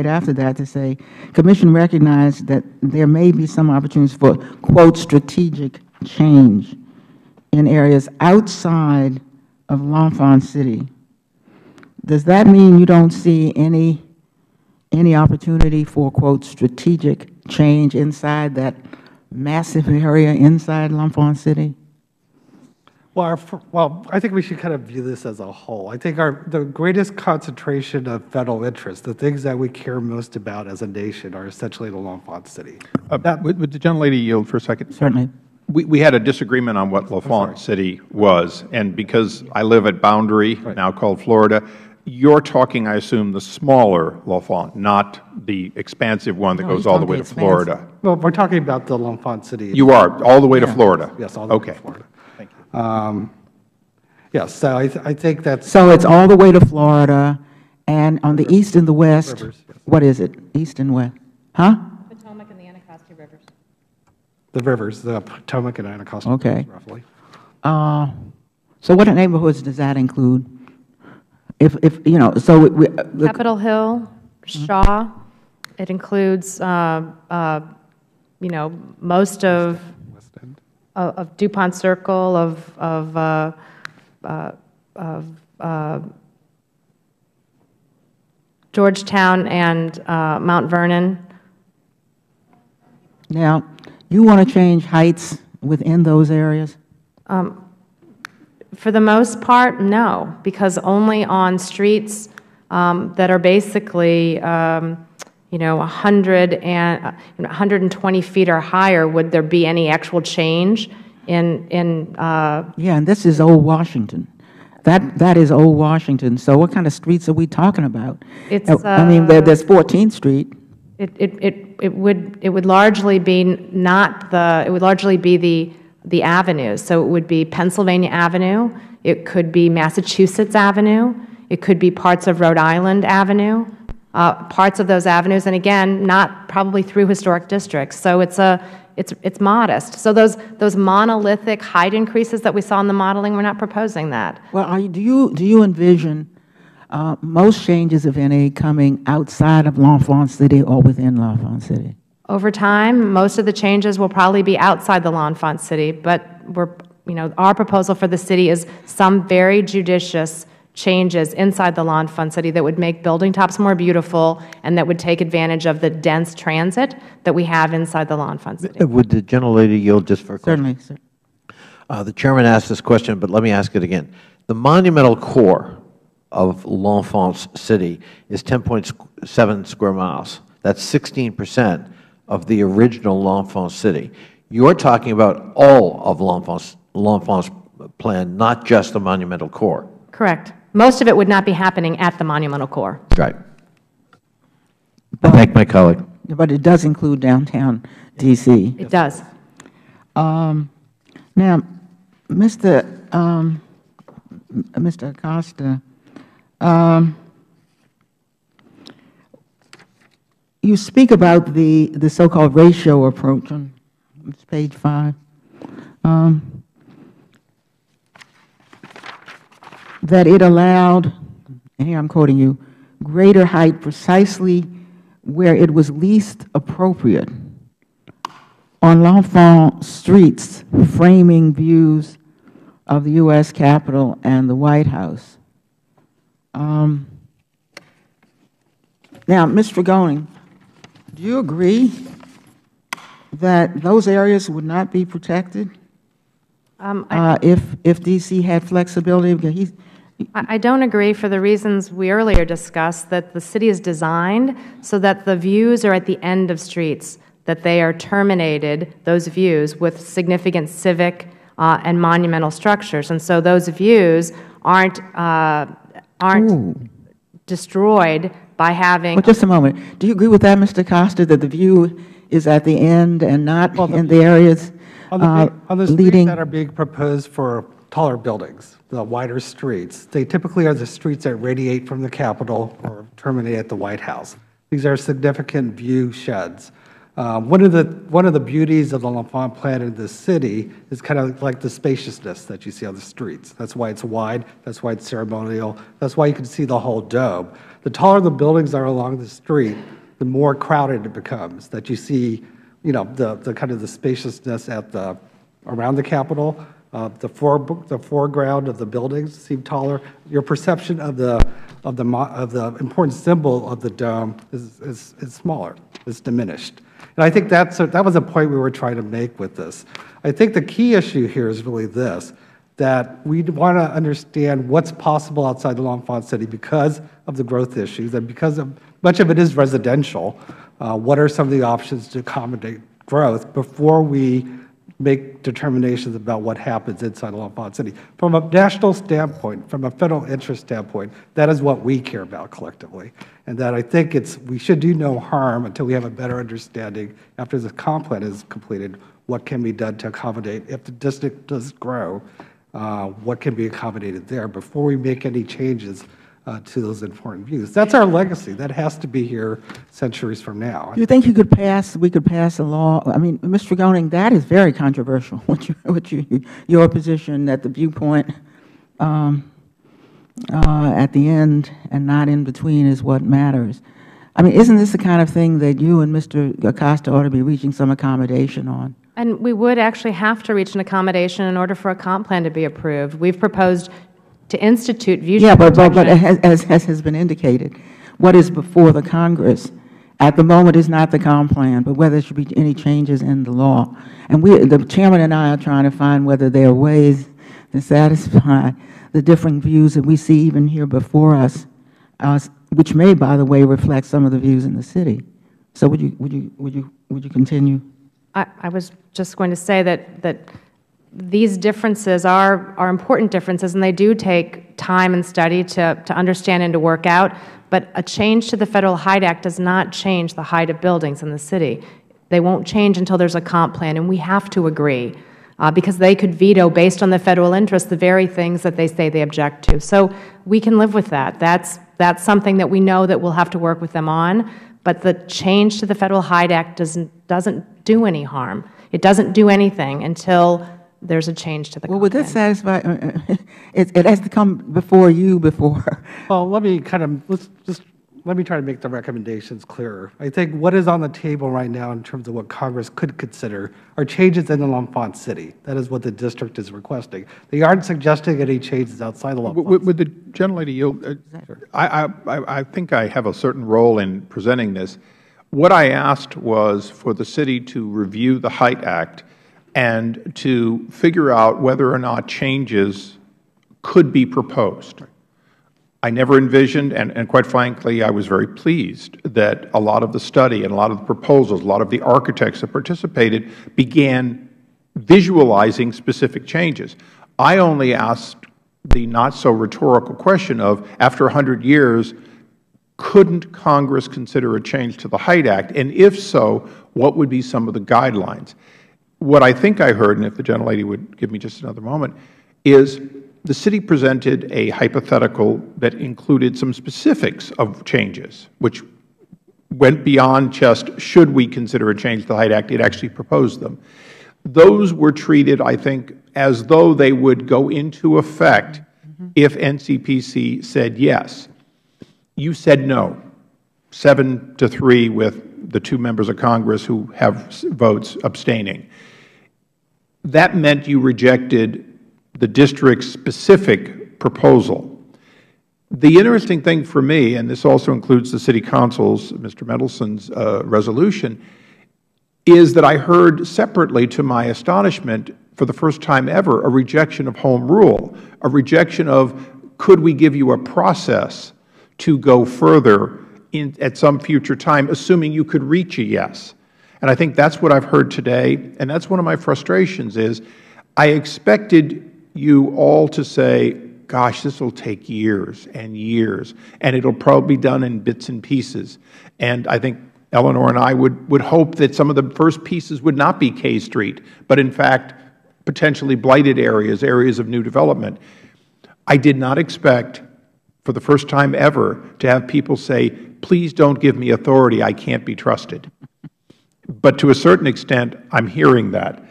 after that to say, Commission recognized that there may be some opportunities for, quote, strategic change in areas outside of L'Enfant City. Does that mean you don't see any opportunity for, quote, strategic change inside that massive area inside L'Enfant City? Well, I think we should kind of view this as a whole. I think the greatest concentration of federal interest, the things that we care most about as a nation, are essentially the L'Enfant City. Would the gentlelady yield for a second? Certainly. We had a disagreement on what L'Enfant City was, and because I live at Boundary, now called Florida, you're talking, I assume, the smaller L'Enfant, not the expansive one that goes all the way to Florida. Well, we're talking about the L'Enfant City. You are, all the way to Florida? Yes, all the way to Florida. Thank you. Yes, so I think that's... So it's all the way to Florida, and on the east and the west, Rivers, yes. What is it, east and west? Huh? Potomac and the Anacostia Rivers. The rivers, the Potomac and Anacostia Okay. Rivers, roughly. So what neighborhoods does that include? If you know, so Capitol Hill, Shaw. It includes, you know, most of West End. DuPont Circle, Georgetown and Mount Vernon. now, you want to change heights within those areas? For the most part, no, because only on streets that are basically, you know, 120 feet or higher would there be any actual change in Yeah, and this is Old Washington. That is Old Washington. So what kind of streets are we talking about? It's, I mean, there's 14th Street. It would largely be not the, it would largely be the avenues. So it would be Pennsylvania Avenue, it could be Massachusetts Avenue, it could be parts of Rhode Island Avenue, parts of those avenues, and again, not probably through historic districts. So it's modest. So those monolithic height increases that we saw in the modeling, we're not proposing that. Well, do you envision most changes, if any, coming outside of L'Enfant City or within L'Enfant City? Over time, most of the changes will probably be outside the L'Enfant City, but you know, our proposal for the city is some very judicious changes inside the L'Enfant City that would make building tops more beautiful and that would take advantage of the dense transit that we have inside the L'Enfant City. Would the gentlelady yield just for a question? Certainly, sir. The Chairman asked this question, but let me ask it again. The monumental core of L'Enfant City is 10.7 square miles. That's 16% of the original L'Enfant City. You're talking about all of L'Enfant's plan, not just the monumental core. Correct. Most of it would not be happening at the monumental core. Right. I thank my colleague. But it does include downtown D.C. It does. Now, Mr. Acosta, you speak about the so-called ratio approach on page 5. That it allowed, and here I'm quoting you, greater height precisely where it was least appropriate on L'Enfant streets, framing views of the U.S. Capitol and the White House. Now, Ms. Tregoning, do you agree that those areas would not be protected if D.C. had flexibility? Because I don't agree for the reasons we earlier discussed, that the city is designed so that the views are at the end of streets, that they are terminated, those views, with significant civic and monumental structures. And so those views aren't destroyed by having... Well, just a moment. Do you agree with that, Mr. Costa, that the view is at the end and not in the areas on the streets leading... that are being proposed for taller buildings, the wider streets, they typically are the streets that radiate from the Capitol or terminate at the White House. These are significant view sheds. One of the beauties of the L'Enfant plan in this city is kind of like the spaciousness that you see on the streets. That's why it's wide. That's why it's ceremonial. That's why you can see the whole dome. The taller the buildings are along the street, the more crowded it becomes. That you see, you know, the kind of the spaciousness at around the Capitol. The foreground of the buildings seem taller. Your perception of the important symbol of the dome is smaller. is diminished. And I think that was a point we were trying to make with this. I think the key issue here is really this, that we want to understand what's possible outside the L'Enfant City because of the growth issues and because much of it is residential. What are some of the options to accommodate growth before we make determinations about what happens inside L'Enfant City? From a national standpoint, from a federal interest standpoint, that is what we care about collectively. And that I think we should do no harm until we have a better understanding after the comp plan is completed, what can be done to accommodate, if the district does grow, what can be accommodated there before we make any changes to those important views. That's our legacy. That has to be here centuries from now. Do you think we could pass a law? I mean, Mr. Goning, that is very controversial, your position that the viewpoint at the end and not in between is what matters. I mean, isn't this the kind of thing that you and Mr. Acosta ought to be reaching some accommodation on? And we would actually have to reach an accommodation in order for a comp plan to be approved. We've proposed to institute viewshed protection. But as has been indicated, what is before the Congress at the moment is not the comp plan, but whether there should be any changes in the law. And the Chairman and I are trying to find whether there are ways to satisfy the differing views that we see even here before us, which may, by the way, reflect some of the views in the city. So would you continue? I was just going to say that these differences are important differences, and they do take time and study to understand and to work out. But a change to the Federal Height Act does not change the height of buildings in the city. They won't change until there's a comp plan, and we have to agree, because they could veto, based on the federal interest, the very things that they say they object to. So we can live with that. That's something that we know that we'll have to work with them on. But the change to the Federal Height Act doesn't do any harm. It doesn't do anything until there's a change to the comp plan. Well, would that satisfy? It has to come before you before. Well, let me try to make the recommendations clearer. I think what is on the table right now in terms of what Congress could consider are changes in the L'Enfant City. That is what the district is requesting. They aren't suggesting any changes outside the L'Enfant City. Would the gentlelady yield? I think I have a certain role in presenting this. What I asked was for the city to review the Height Act and to figure out whether or not changes could be proposed. I never envisioned, and quite frankly, I was very pleased that a lot of the study and a lot of the proposals, a lot of the architects that participated began visualizing specific changes. I only asked the not-so-rhetorical question of, after 100 years, couldn't Congress consider a change to the Height Act? And if so, what would be some of the guidelines? What I think I heard, and if the gentlelady would give me just another moment, is the city presented a hypothetical that included some specifics of changes, which went beyond just should we consider a change to the Height Act. It actually proposed them. Those were treated, I think, as though they would go into effect if NCPC said yes. You said no, 7-3 with the 2 members of Congress who have votes abstaining. That meant you rejected the district's specific proposal. The interesting thing for me, and this also includes the City Council's, Mr. Mendelson's resolution, is that I heard separately, to my astonishment, for the first time ever, a rejection of home rule, a rejection of could we give you a process to go further at some future time, assuming you could reach a yes. And I think that's what I've heard today, and that's one of my frustrations is I expected you all to say, gosh, this will take years and years, and it will probably be done in bits and pieces. And I think Eleanor and I would hope that some of the first pieces would not be K Street, but in fact potentially blighted areas, areas of new development. I did not expect, for the first time ever, to have people say, please don't give me authority, I can't be trusted. But to a certain extent, I'm hearing that.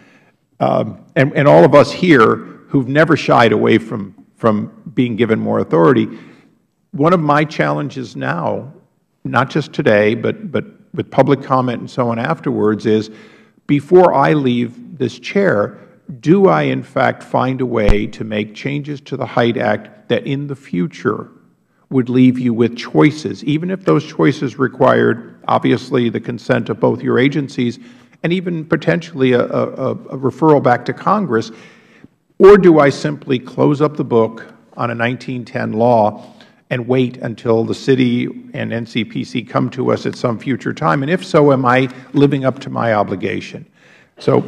And all of us here who've never shied away from being given more authority, one of my challenges now, not just today, but with public comment and so on afterwards, is before I leave this chair, do I in fact find a way to make changes to the Height Act that in the future would leave you with choices, even if those choices required obviously the consent of both your agencies, and even potentially a referral back to Congress? Or do I simply close up the book on a 1910 law and wait until the city and NCPC come to us at some future time? And if so, am I living up to my obligation? So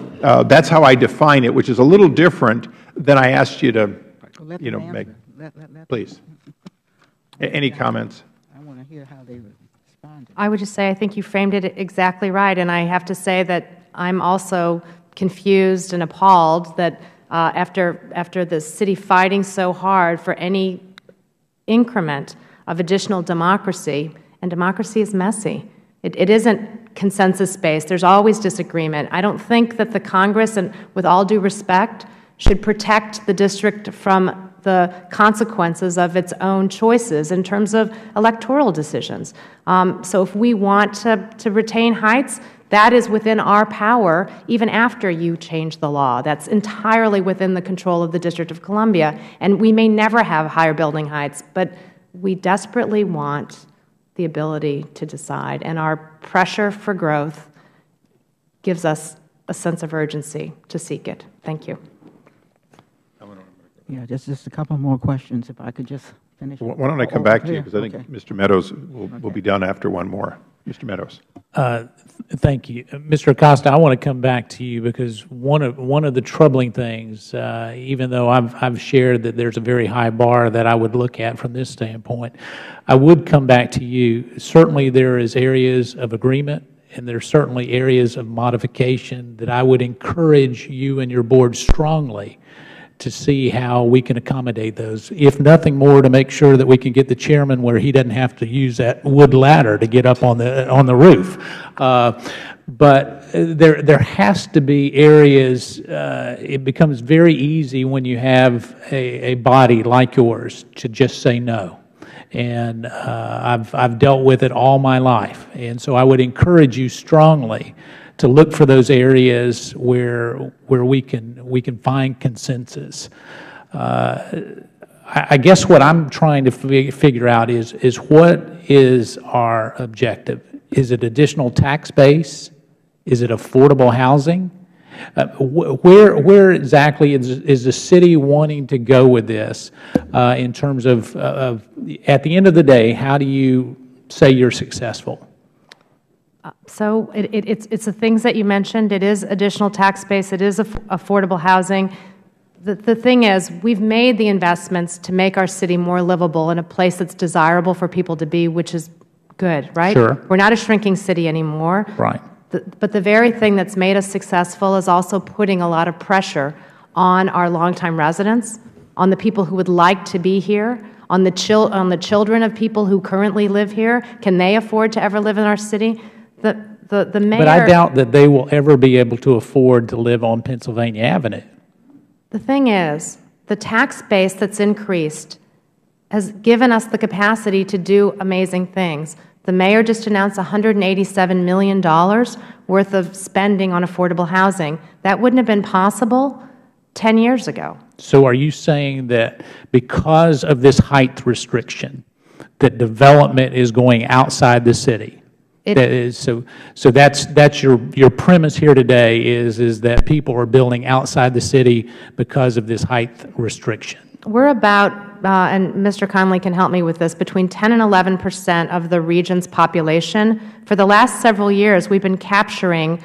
that's how I define it, which is a little different than I asked you to, make. Please. Any comments? I want to hear how they responded. I would just say I think you framed it exactly right, and I have to say that I'm also confused and appalled that after the city fighting so hard for any increment of additional democracy, and democracy is messy. It isn't consensus-based. There's always disagreement. I don't think that the Congress, and with all due respect, should protect the district from the consequences of its own choices in terms of electoral decisions. So if we want to retain Heights, that is within our power even after you change the law. That's entirely within the control of the District of Columbia. And we may never have higher building heights, but we desperately want the ability to decide. And our pressure for growth gives us a sense of urgency to seek it. Thank you. Yeah, just a couple more questions, if I could just finish. Why don't I come back to you, because I think Mr. Meadows will be done after one more. Mr. Meadows. Thank you. Mr. Acosta, I want to come back to you because one of the troubling things, even though I've shared that there's a very high bar that I would look at from this standpoint, I would come back to you. Certainly there is areas of agreement, and there are certainly areas of modification that I would encourage you and your board strongly to see how we can accommodate those, if nothing more to make sure that we can get the chairman where he doesn't have to use that wood ladder to get up on the roof. But there has to be areas, it becomes very easy when you have a body like yours to just say no. And I've dealt with it all my life. And so I would encourage you strongly to look for those areas where we can find consensus. I guess what I'm trying to figure out is what is our objective? Is it additional tax base? Is it affordable housing? Where exactly is the city wanting to go with this in terms of at the end of the day, how do you say you're successful? So it's the things that you mentioned. It is additional tax base. It is affordable housing. The thing is, we've made the investments to make our city more livable in a place that's desirable for people to be, which is good, right? Sure. We're not a shrinking city anymore. Right. But the very thing that's made us successful is also putting a lot of pressure on our longtime residents, on the people who would like to be here, on the children of people who currently live here. Can they afford to ever live in our city? The mayor. But I doubt that they will ever be able to afford to live on Pennsylvania Avenue. The thing is, the tax base that's increased has given us the capacity to do amazing things. The mayor just announced $187 million worth of spending on affordable housing. That wouldn't have been possible 10 years ago. So are you saying that because of this height restriction, that development is going outside the city? So that's your premise here today is that people are building outside the city because of this height restriction. We're about, and Mr. Conley can help me with this, between 10 and 11% of the region's population. For the last several years, we've been capturing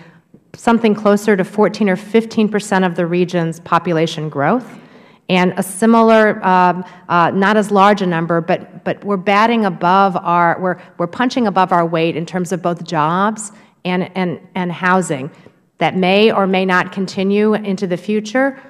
something closer to 14 or 15% of the region's population growth. And a similar, not as large a number, but we're batting above we're punching above our weight in terms of both jobs and housing. That may or may not continue into the future,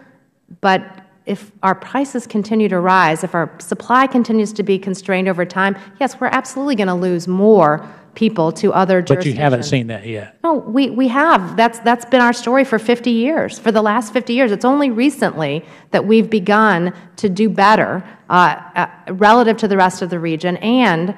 but if our prices continue to rise, if our supply continues to be constrained over time, yes, we're absolutely going to lose more people to other jurisdictions. But you haven't seen that yet. No, we have. That's been our story for 50 years. For the last 50 years, it's only recently that we've begun to do better relative to the rest of the region, and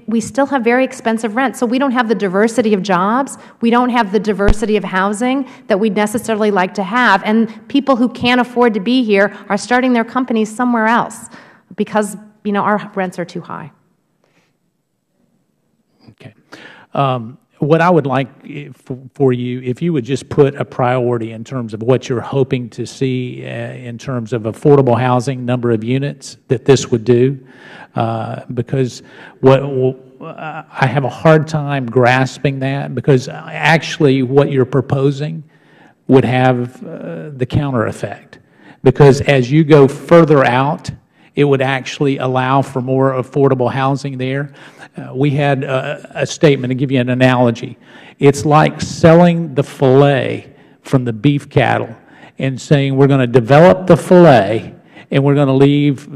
we still have very expensive rent. So we don't have the diversity of jobs. We don't have the diversity of housing that we'd necessarily like to have, and people who can't afford to be here are starting their companies somewhere else because our rents are too high. Okay. What I would like for you, if you would just put a priority in terms of what you're hoping to see in terms of affordable housing, number of units that this would do, because I have a hard time grasping that, because actually what you're proposing would have the counter effect, because as you go further out, it would actually allow for more affordable housing there. We had a statement, to give you an analogy. It's like selling the filet from the beef cattle and saying we're going to develop the filet and we're going to leave,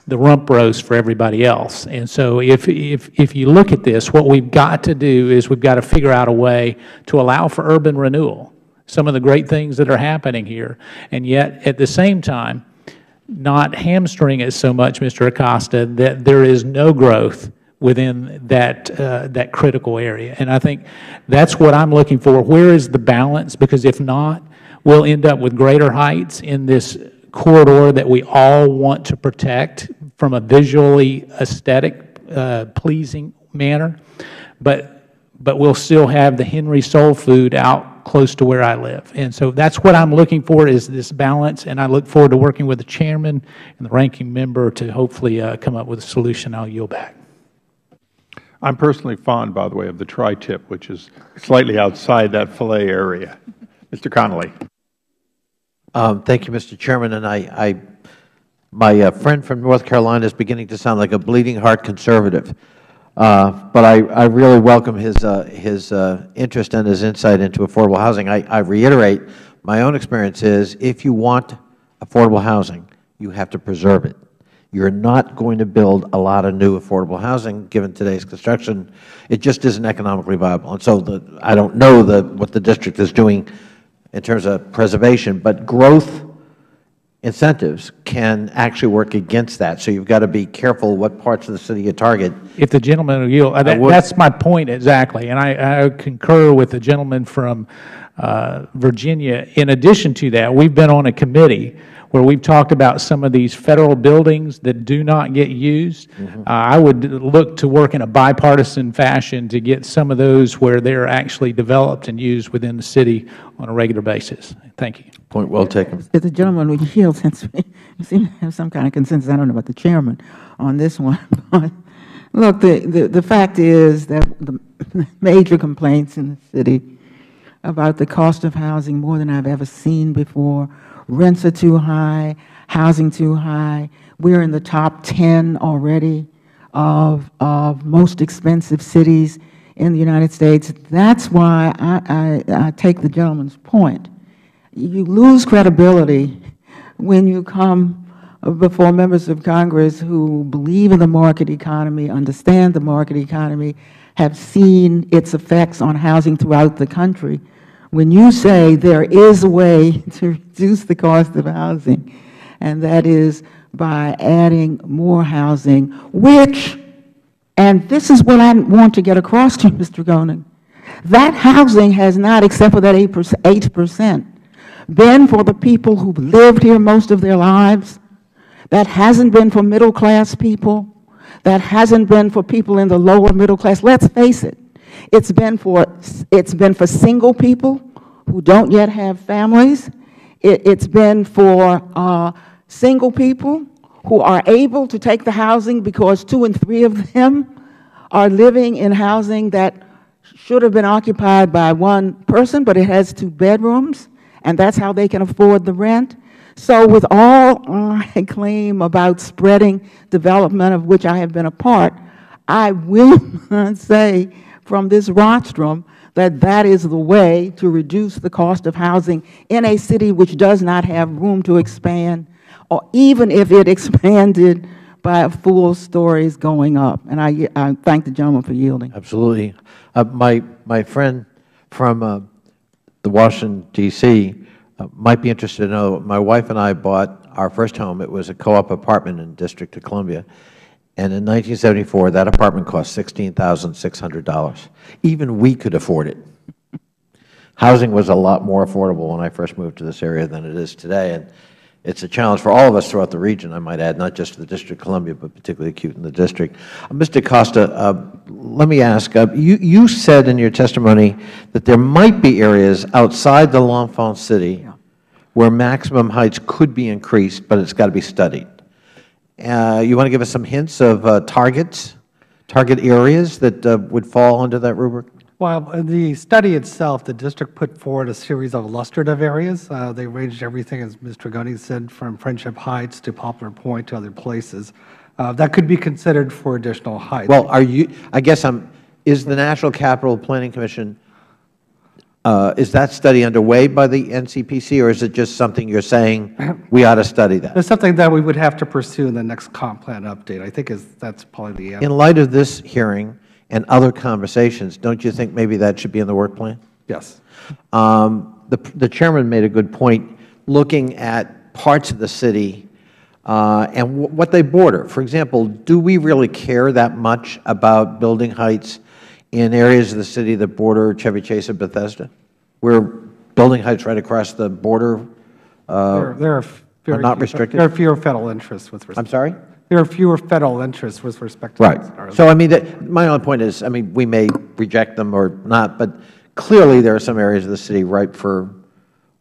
the rump roast for everybody else. And so if you look at this, what we've got to do is we've got to figure out a way to allow for urban renewal, some of the great things that are happening here, and yet at the same time, not hamstring it so much, Mr. Acosta, that there is no growth within that critical area. And I think that's what I'm looking for. Where is the balance? Because if not, we'll end up with greater heights in this corridor that we all want to protect from a visually aesthetic, pleasing manner, but we'll still have the Henry Soul Food out close to where I live. And so that's what I'm looking for, is this balance, and I look forward to working with the chairman and the ranking member to hopefully come up with a solution. I'll yield back. I'm personally fond, by the way, of the tri-tip, which is slightly outside that fillet area. Mr. Connolly. Thank you, Mr. Chairman. And my friend from North Carolina is beginning to sound like a bleeding heart conservative. But I really welcome his interest and his insight into affordable housing. I reiterate, my own experience is if you want affordable housing, you have to preserve it. You're not going to build a lot of new affordable housing given today's construction. It just isn't economically viable. And so I don't know what the district is doing in terms of preservation, but growth incentives can actually work against that. So you've got to be careful what parts of the city you target. If the gentleman will yield, that's my point exactly, and I concur with the gentleman from Virginia. In addition to that, we've been on a committee where we've talked about some of these federal buildings that do not get used. I would look to work in a bipartisan fashion to get some of those where they're actually developed and used within the city on a regular basis. Thank you. Point well taken. If the gentleman would yield, since we seem to have some kind of consensus, I don't know about the chairman on this one. But look, the fact is that the major complaints in the city about the cost of housing, more than I've ever seen before. Rents are too high, housing too high. We're in the top 10 already of most expensive cities in the United States. That's why I take the gentleman's point. You lose credibility when you come before members of Congress who believe in the market economy, understand the market economy, have seen its effects on housing throughout the country. When you say there is a way to reduce the cost of housing, and that is by adding more housing, which, and this is what I want to get across to you, Mr. Goning, that housing has not, except for that 8%, been for the people who've lived here most of their lives. That hasn't been for middle-class people. That hasn't been for people in the lower middle class. Let's face it. It's been for single people who don't yet have families. It's been for single people who are able to take the housing because 2 and 3 of them are living in housing that should have been occupied by one person, but it has 2 bedrooms, and that's how they can afford the rent. So with all I claim about spreading development, of which I have been a part, I will not say from this rostrum that that is the way to reduce the cost of housing in a city which does not have room to expand, or even if it expanded by full stories going up. And I thank the gentleman for yielding. Absolutely. My friend from the Washington, D.C., might be interested to know, my wife and I bought our first home. It was a co-op apartment in the District of Columbia. And in 1974, that apartment cost $16,600. Even we could afford it. Housing was a lot more affordable when I first moved to this area than it is today. it's a challenge for all of us throughout the region, I might add, not just the District of Columbia, but particularly acute in the district. Mr. Costa, let me ask, you said in your testimony that there might be areas outside the L'Enfant City where maximum heights could be increased, but it's got to be studied. You want to give us some hints of target areas that would fall under that rubric? Well, in the study itself, the district put forward a series of illustrative areas. They ranged everything, as Ms. Dragoni said, from Friendship Heights to Poplar Point to other places. That could be considered for additional height. Well, I guess is the National Capital Planning Commission, is that study underway by the NCPC, or is it just something you're saying we ought to study that? It's something that we would have to pursue in the next comp plan update. I think that's probably the answer. In light of this hearing and other conversations, don't you think maybe that should be in the work plan? Yes. The Chairman made a good point looking at parts of the city and what they border. For example, do we really care that much about building heights in areas of the city that border Chevy Chase and Bethesda, where building heights right across the border are not restricted? There are fewer Federal interests with respect. I'm sorry? There are fewer Federal interests with respect to Right. So, I mean, my only point is, I mean, we may reject them or not, but clearly there are some areas of the city ripe for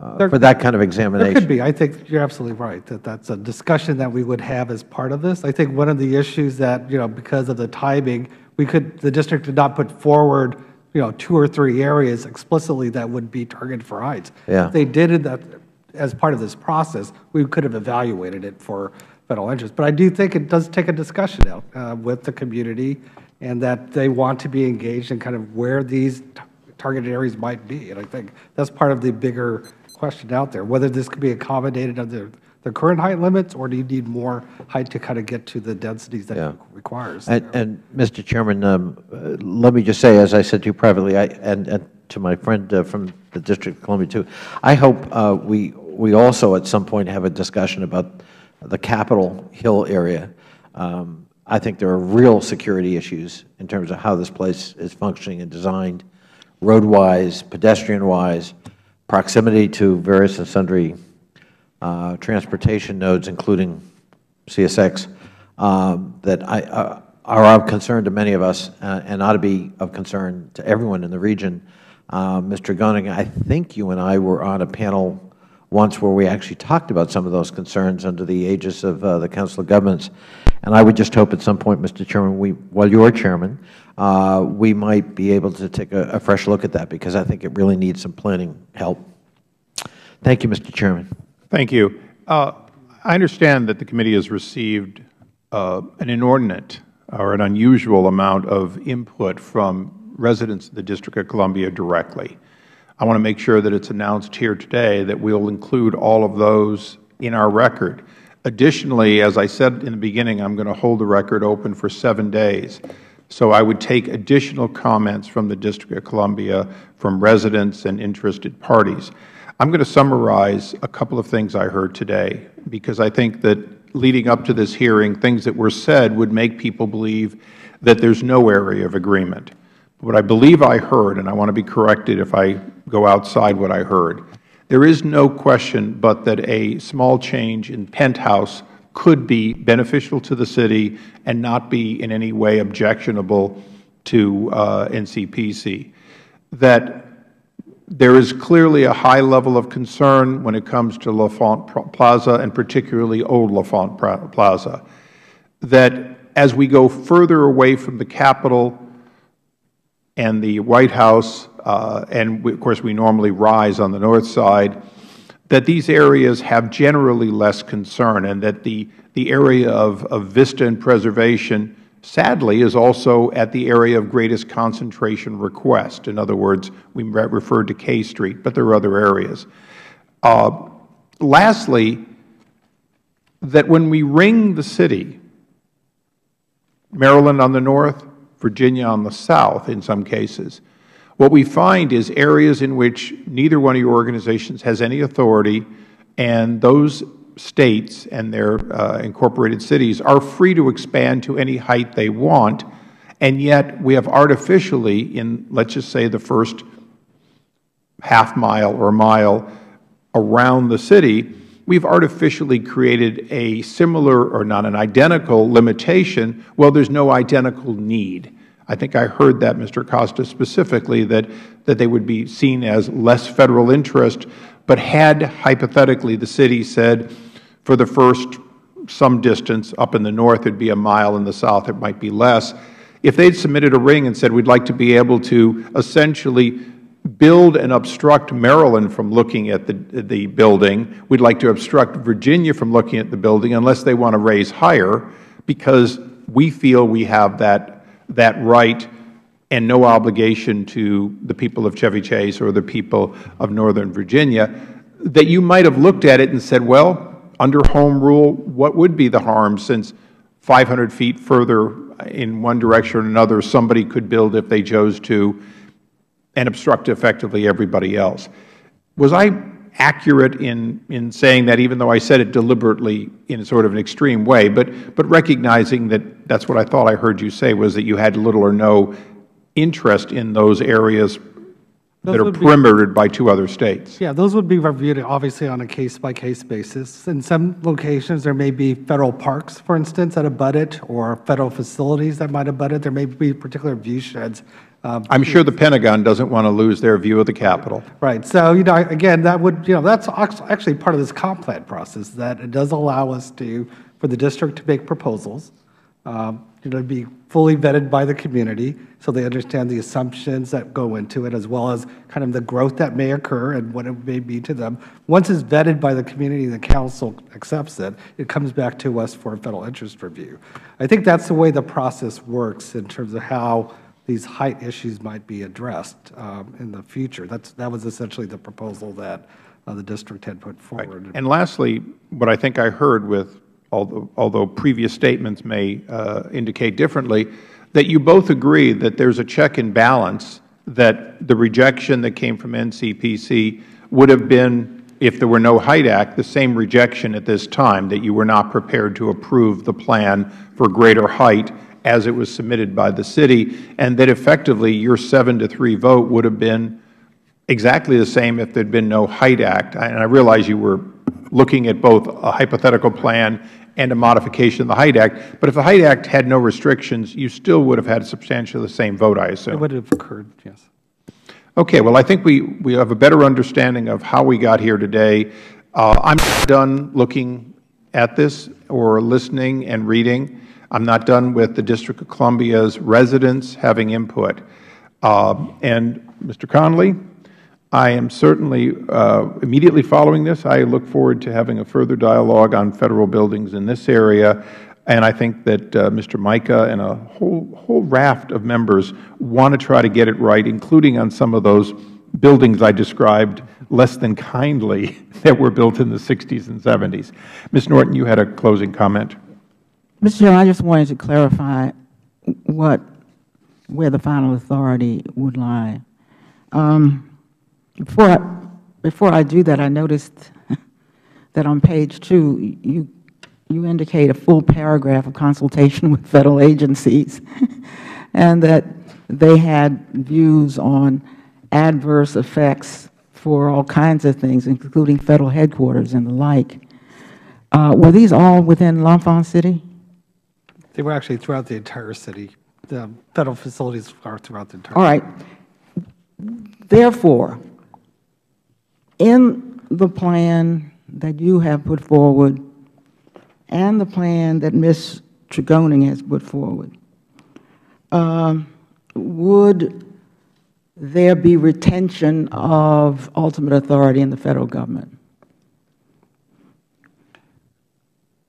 that kind of examination. There could be. I think you're absolutely right that that's a discussion that we would have as part of this. I think one of the issues that, because of the timing, the district did not put forward, 2 or 3 areas explicitly that would be targeted for heights. Yeah. If they did it as part of this process, we could have evaluated it for Federal interest. But I do think it does take a discussion out with the community, and that they want to be engaged in kind of where these targeted areas might be. And I think that's part of the bigger question out there, whether this could be accommodated under the current height limits, or do you need more height to kind of get to the densities that it requires? And Mr. Chairman, let me just say, as I said to you privately, and to my friend from the District of Columbia too, I hope we also at some point have a discussion about the Capitol Hill area. I think there are real security issues in terms of how this place is functioning and designed, road-wise, pedestrian-wise, proximity to various and sundry transportation nodes, including CSX, that are of concern to many of us and ought to be of concern to everyone in the region. Mr. Gunning, I think you and I were on a panel once where we actually talked about some of those concerns under the aegis of the Council of Governments. And I would just hope at some point, Mr. Chairman, while you are Chairman, we might be able to take a fresh look at that, because I think it really needs some planning help. Thank you, Mr. Chairman. Thank you. I understand that the committee has received an inordinate or an unusual amount of input from residents of the District of Columbia directly. I want to make sure that it's announced here today that we will include all of those in our record. Additionally, as I said in the beginning, I'm going to hold the record open for 7 days. So I would take additional comments from the District of Columbia, from residents and interested parties. I'm going to summarize a couple of things I heard today, because I think that leading up to this hearing, things that were said would make people believe that there's no area of agreement. What I believe I heard, and I want to be corrected if I go outside what I heard, there is no question but that a small change in penthouse could be beneficial to the city and not be in any way objectionable to NCPC. That there is clearly a high level of concern when it comes to L'Enfant Plaza, and particularly Old L'Enfant Plaza. That as we go further away from the Capitol and the White House, and of course we normally rise on the north side, that these areas have generally less concern, and that the area of vista and preservation, sadly, is also at the area of greatest concentration request. In other words, we referred to K Street, but there are other areas. Lastly, that when we ring the city, Maryland on the north, Virginia on the south in some cases, what we find is areas in which neither one of your organizations has any authority, and those states and their incorporated cities are free to expand to any height they want, and yet we have artificially, in let's just say the first half mile or mile around the city, we've artificially created a similar or not an identical limitation. Well, there's no identical need. I think I heard that, Mr. Costa, specifically, that they would be seen as less Federal interest, but had, hypothetically, the city said for the first some distance up in the north, it would be a mile, in the south it might be less. If they had submitted a ring and said, we'd like to be able to essentially build and obstruct Maryland from looking at the building, we'd like to obstruct Virginia from looking at the building unless they want to raise higher, because we feel we have that right and no obligation to the people of Chevy Chase or the people of Northern Virginia, that you might have looked at it and said, well, under home rule, what would be the harm, since 500 feet further in one direction or another somebody could build if they chose to and obstruct effectively everybody else. Was I accurate in saying that, even though I said it deliberately in sort of an extreme way, but recognizing that that's what I thought I heard you say, was that you had little or no interest in those areas that are perimetered by 2 other states? Yeah, those would be reviewed obviously on a case-by-case basis. In some locations, there may be Federal parks, for instance, that abut it, or Federal facilities that might abut it. There may be particular view sheds. I'm sure the Pentagon doesn't want to lose their view of the Capitol. Right. So, again, that would, that's actually part of this comp plan process, that it does allow us for the district to make proposals, be fully vetted by the community so they understand the assumptions that go into it, as well as kind of the growth that may occur and what it may be to them. Once it's vetted by the community and the council accepts it, it comes back to us for a Federal interest review. I think that's the way the process works in terms of how these height issues might be addressed in the future. That was essentially the proposal that the district had put forward. Right. And lastly, what I think I heard, with although previous statements may indicate differently, that you both agree that there's a check and balance, that the rejection that came from NCPC would have been, if there were no Height Act, the same rejection at this time, that you were not prepared to approve the plan for greater height as it was submitted by the city, and that effectively your 7-3 vote would have been exactly the same if there had been no Height Act. And I realize you were looking at both a hypothetical plan and a modification of the Height Act, but if the Height Act had no restrictions, you still would have had substantially the same vote, I assume. It would have occurred, yes. Okay. Well, I think we have a better understanding of how we got here today. I'm not done looking at this or listening and reading. I'm not done with the District of Columbia's residents having input. And Mr. Conley, I am certainly immediately following this. I look forward to having a further dialogue on Federal buildings in this area. And I think that Mr. Mica and a whole raft of members want to try to get it right, including on some of those buildings I described less than kindly that were built in the 60s and 70s. Ms. Norton, you had a closing comment. Mr. Chairman, I just wanted to clarify where the final authority would lie. Before I do that, I noticed that on page 2, you indicate a full paragraph of consultation with Federal agencies, and that they had views on adverse effects for all kinds of things, including Federal headquarters and the like. Were these all within L'Enfant City? They were actually throughout the entire city. The Federal facilities are throughout the entire city. All right. Therefore, in the plan that you have put forward and the plan that Ms. Tregoning has put forward, would there be retention of ultimate authority in the Federal government?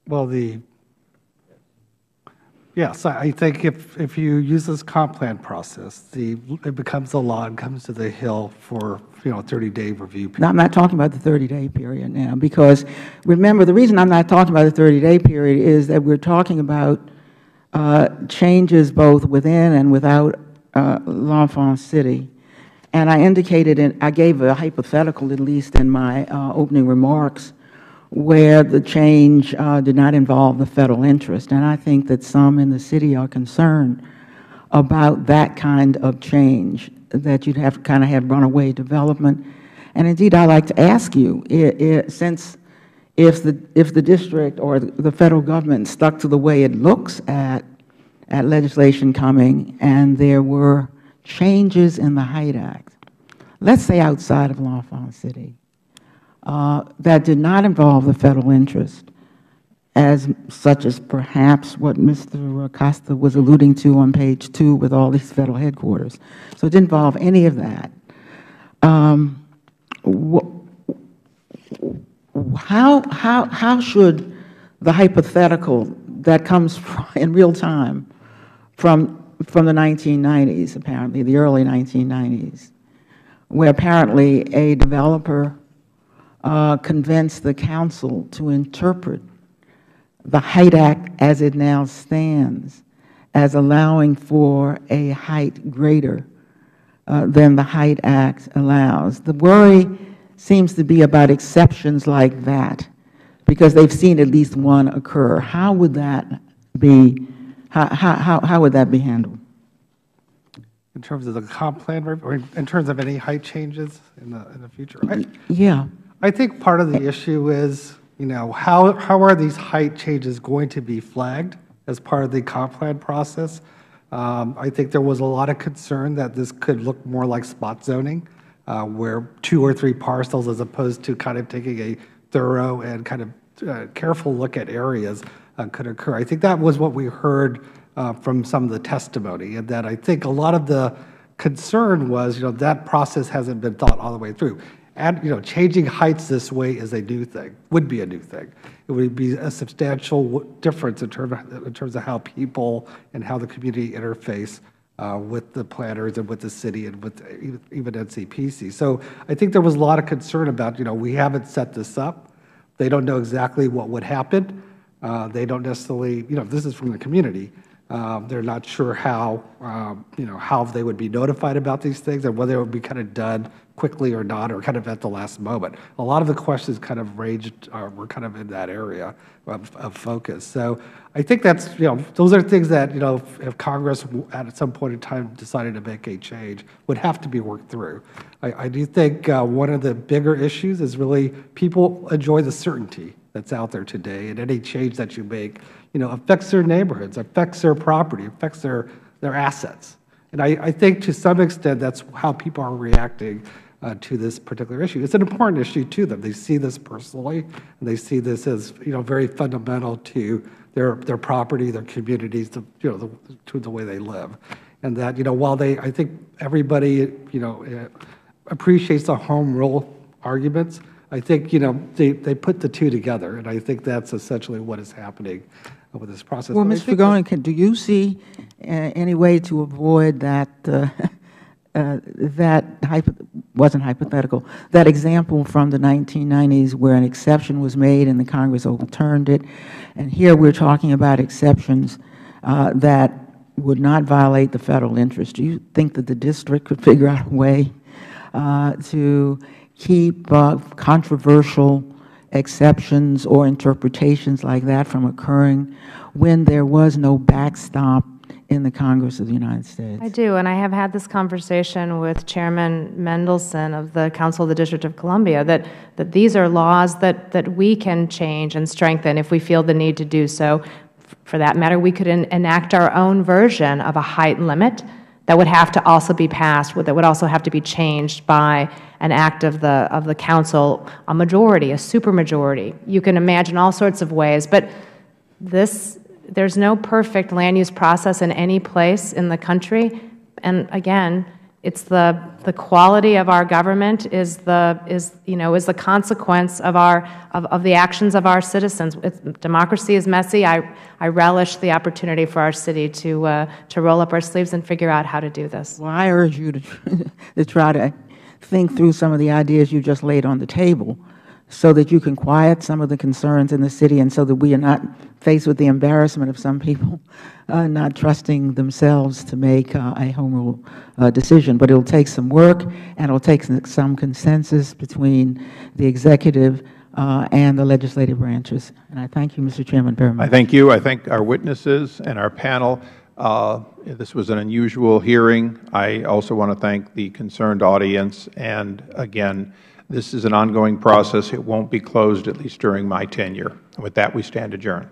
Well, yes, I think if you use this comp plan process, it becomes a law and comes to the Hill for a 30-day review period. Now, I'm not talking about the 30-day period now, because remember, the reason I'm not talking about the 30-day period is that we're talking about changes both within and without L'Enfant City. And I indicated, I gave a hypothetical, at least in my opening remarks, where the change did not involve the Federal interest. And I think that some in the city are concerned about that kind of change, that you'd have kind of have runaway development. And indeed, I'd like to ask you, since if the district or the federal government stuck to the way it looks at legislation coming and there were changes in the Height Act, let's say outside of L'Enfant City, that did not involve the federal interest, such as perhaps what Mr. Acosta was alluding to on page 2 with all these federal headquarters. So it didn't involve any of that. How should the hypothetical that comes in real time from the 1990s, apparently, the early 1990s, where apparently a developer convinced the council to interpret the Height Act as it now stands as allowing for a height greater than the Height Act allows. The worry seems to be about exceptions like that, because they've seen at least one occur. How would that be? How would that be handled? In terms of the comp plan, or in terms of any height changes in the future? Yeah. I think part of the issue is, how are these height changes going to be flagged as part of the comp plan process? I think there was a lot of concern that this could look more like spot zoning, where 2 or 3 parcels, as opposed to kind of taking a thorough and kind of careful look at areas, could occur. I think that was what we heard from some of the testimony, and that I think a lot of the concern was, that process hasn't been thought all the way through. And, changing heights this way is a new thing, would be a new thing. It would be a substantial difference in terms of how people and how the community interface with the planners and with the city and with even NCPC. So I think there was a lot of concern about, we haven't set this up. They don't know exactly what would happen. They don't necessarily, this is from the community. They're not sure how, how they would be notified about these things and whether it would be kind of done quickly or not, or kind of at the last moment. A lot of the questions kind of were kind of in that area of focus. So I think that's, those are things that, if Congress at some point in time decided to make a change, would have to be worked through. I do think one of the bigger issues is really people enjoy the certainty that's out there today, and any change that you make, affects their neighborhoods, affects their property, affects their assets. And I think to some extent that's how people are reacting to this particular issue. It's an important issue to them. They see this personally, and they see this as very fundamental to their property, their communities, to the way they live. And that while I think everybody appreciates the home rule arguments, I think they put the two together, and I think that's essentially what is happening with this process. Well, Mr. Goning, do you see any way to avoid that? Wasn't hypothetical. That example from the 1990s where an exception was made and the Congress overturned it, and here we're talking about exceptions that would not violate the federal interest. Do you think that the district could figure out a way to keep controversial exceptions or interpretations like that from occurring when there was no backstop in the Congress of the United States? I do, and I have had this conversation with Chairman Mendelson of the Council of the District of Columbia, that these are laws that we can change and strengthen if we feel the need to do so. For that matter, we could enact our own version of a height limit that would have to also be passed, that would also have to be changed by an act of the council, a majority, a supermajority. You can imagine all sorts of ways, but there's no perfect land use process in any place in the country. And again, it's the quality of our government is the consequence of the actions of our citizens. Democracy is messy. I relish the opportunity for our city to roll up our sleeves and figure out how to do this. Well, I urge you to try to think through some of the ideas you just laid on the table, so that you can quiet some of the concerns in the city, and so that we are not faced with the embarrassment of some people not trusting themselves to make a home rule decision. But it will take some work, and it will take some consensus between the executive and the legislative branches. And I thank you, Mr. Chairman, very much. I thank you. I thank our witnesses and our panel. This was an unusual hearing. I also want to thank the concerned audience, and again, This is an ongoing process. It won't be closed, at least during my tenure. And with that, we stand adjourned.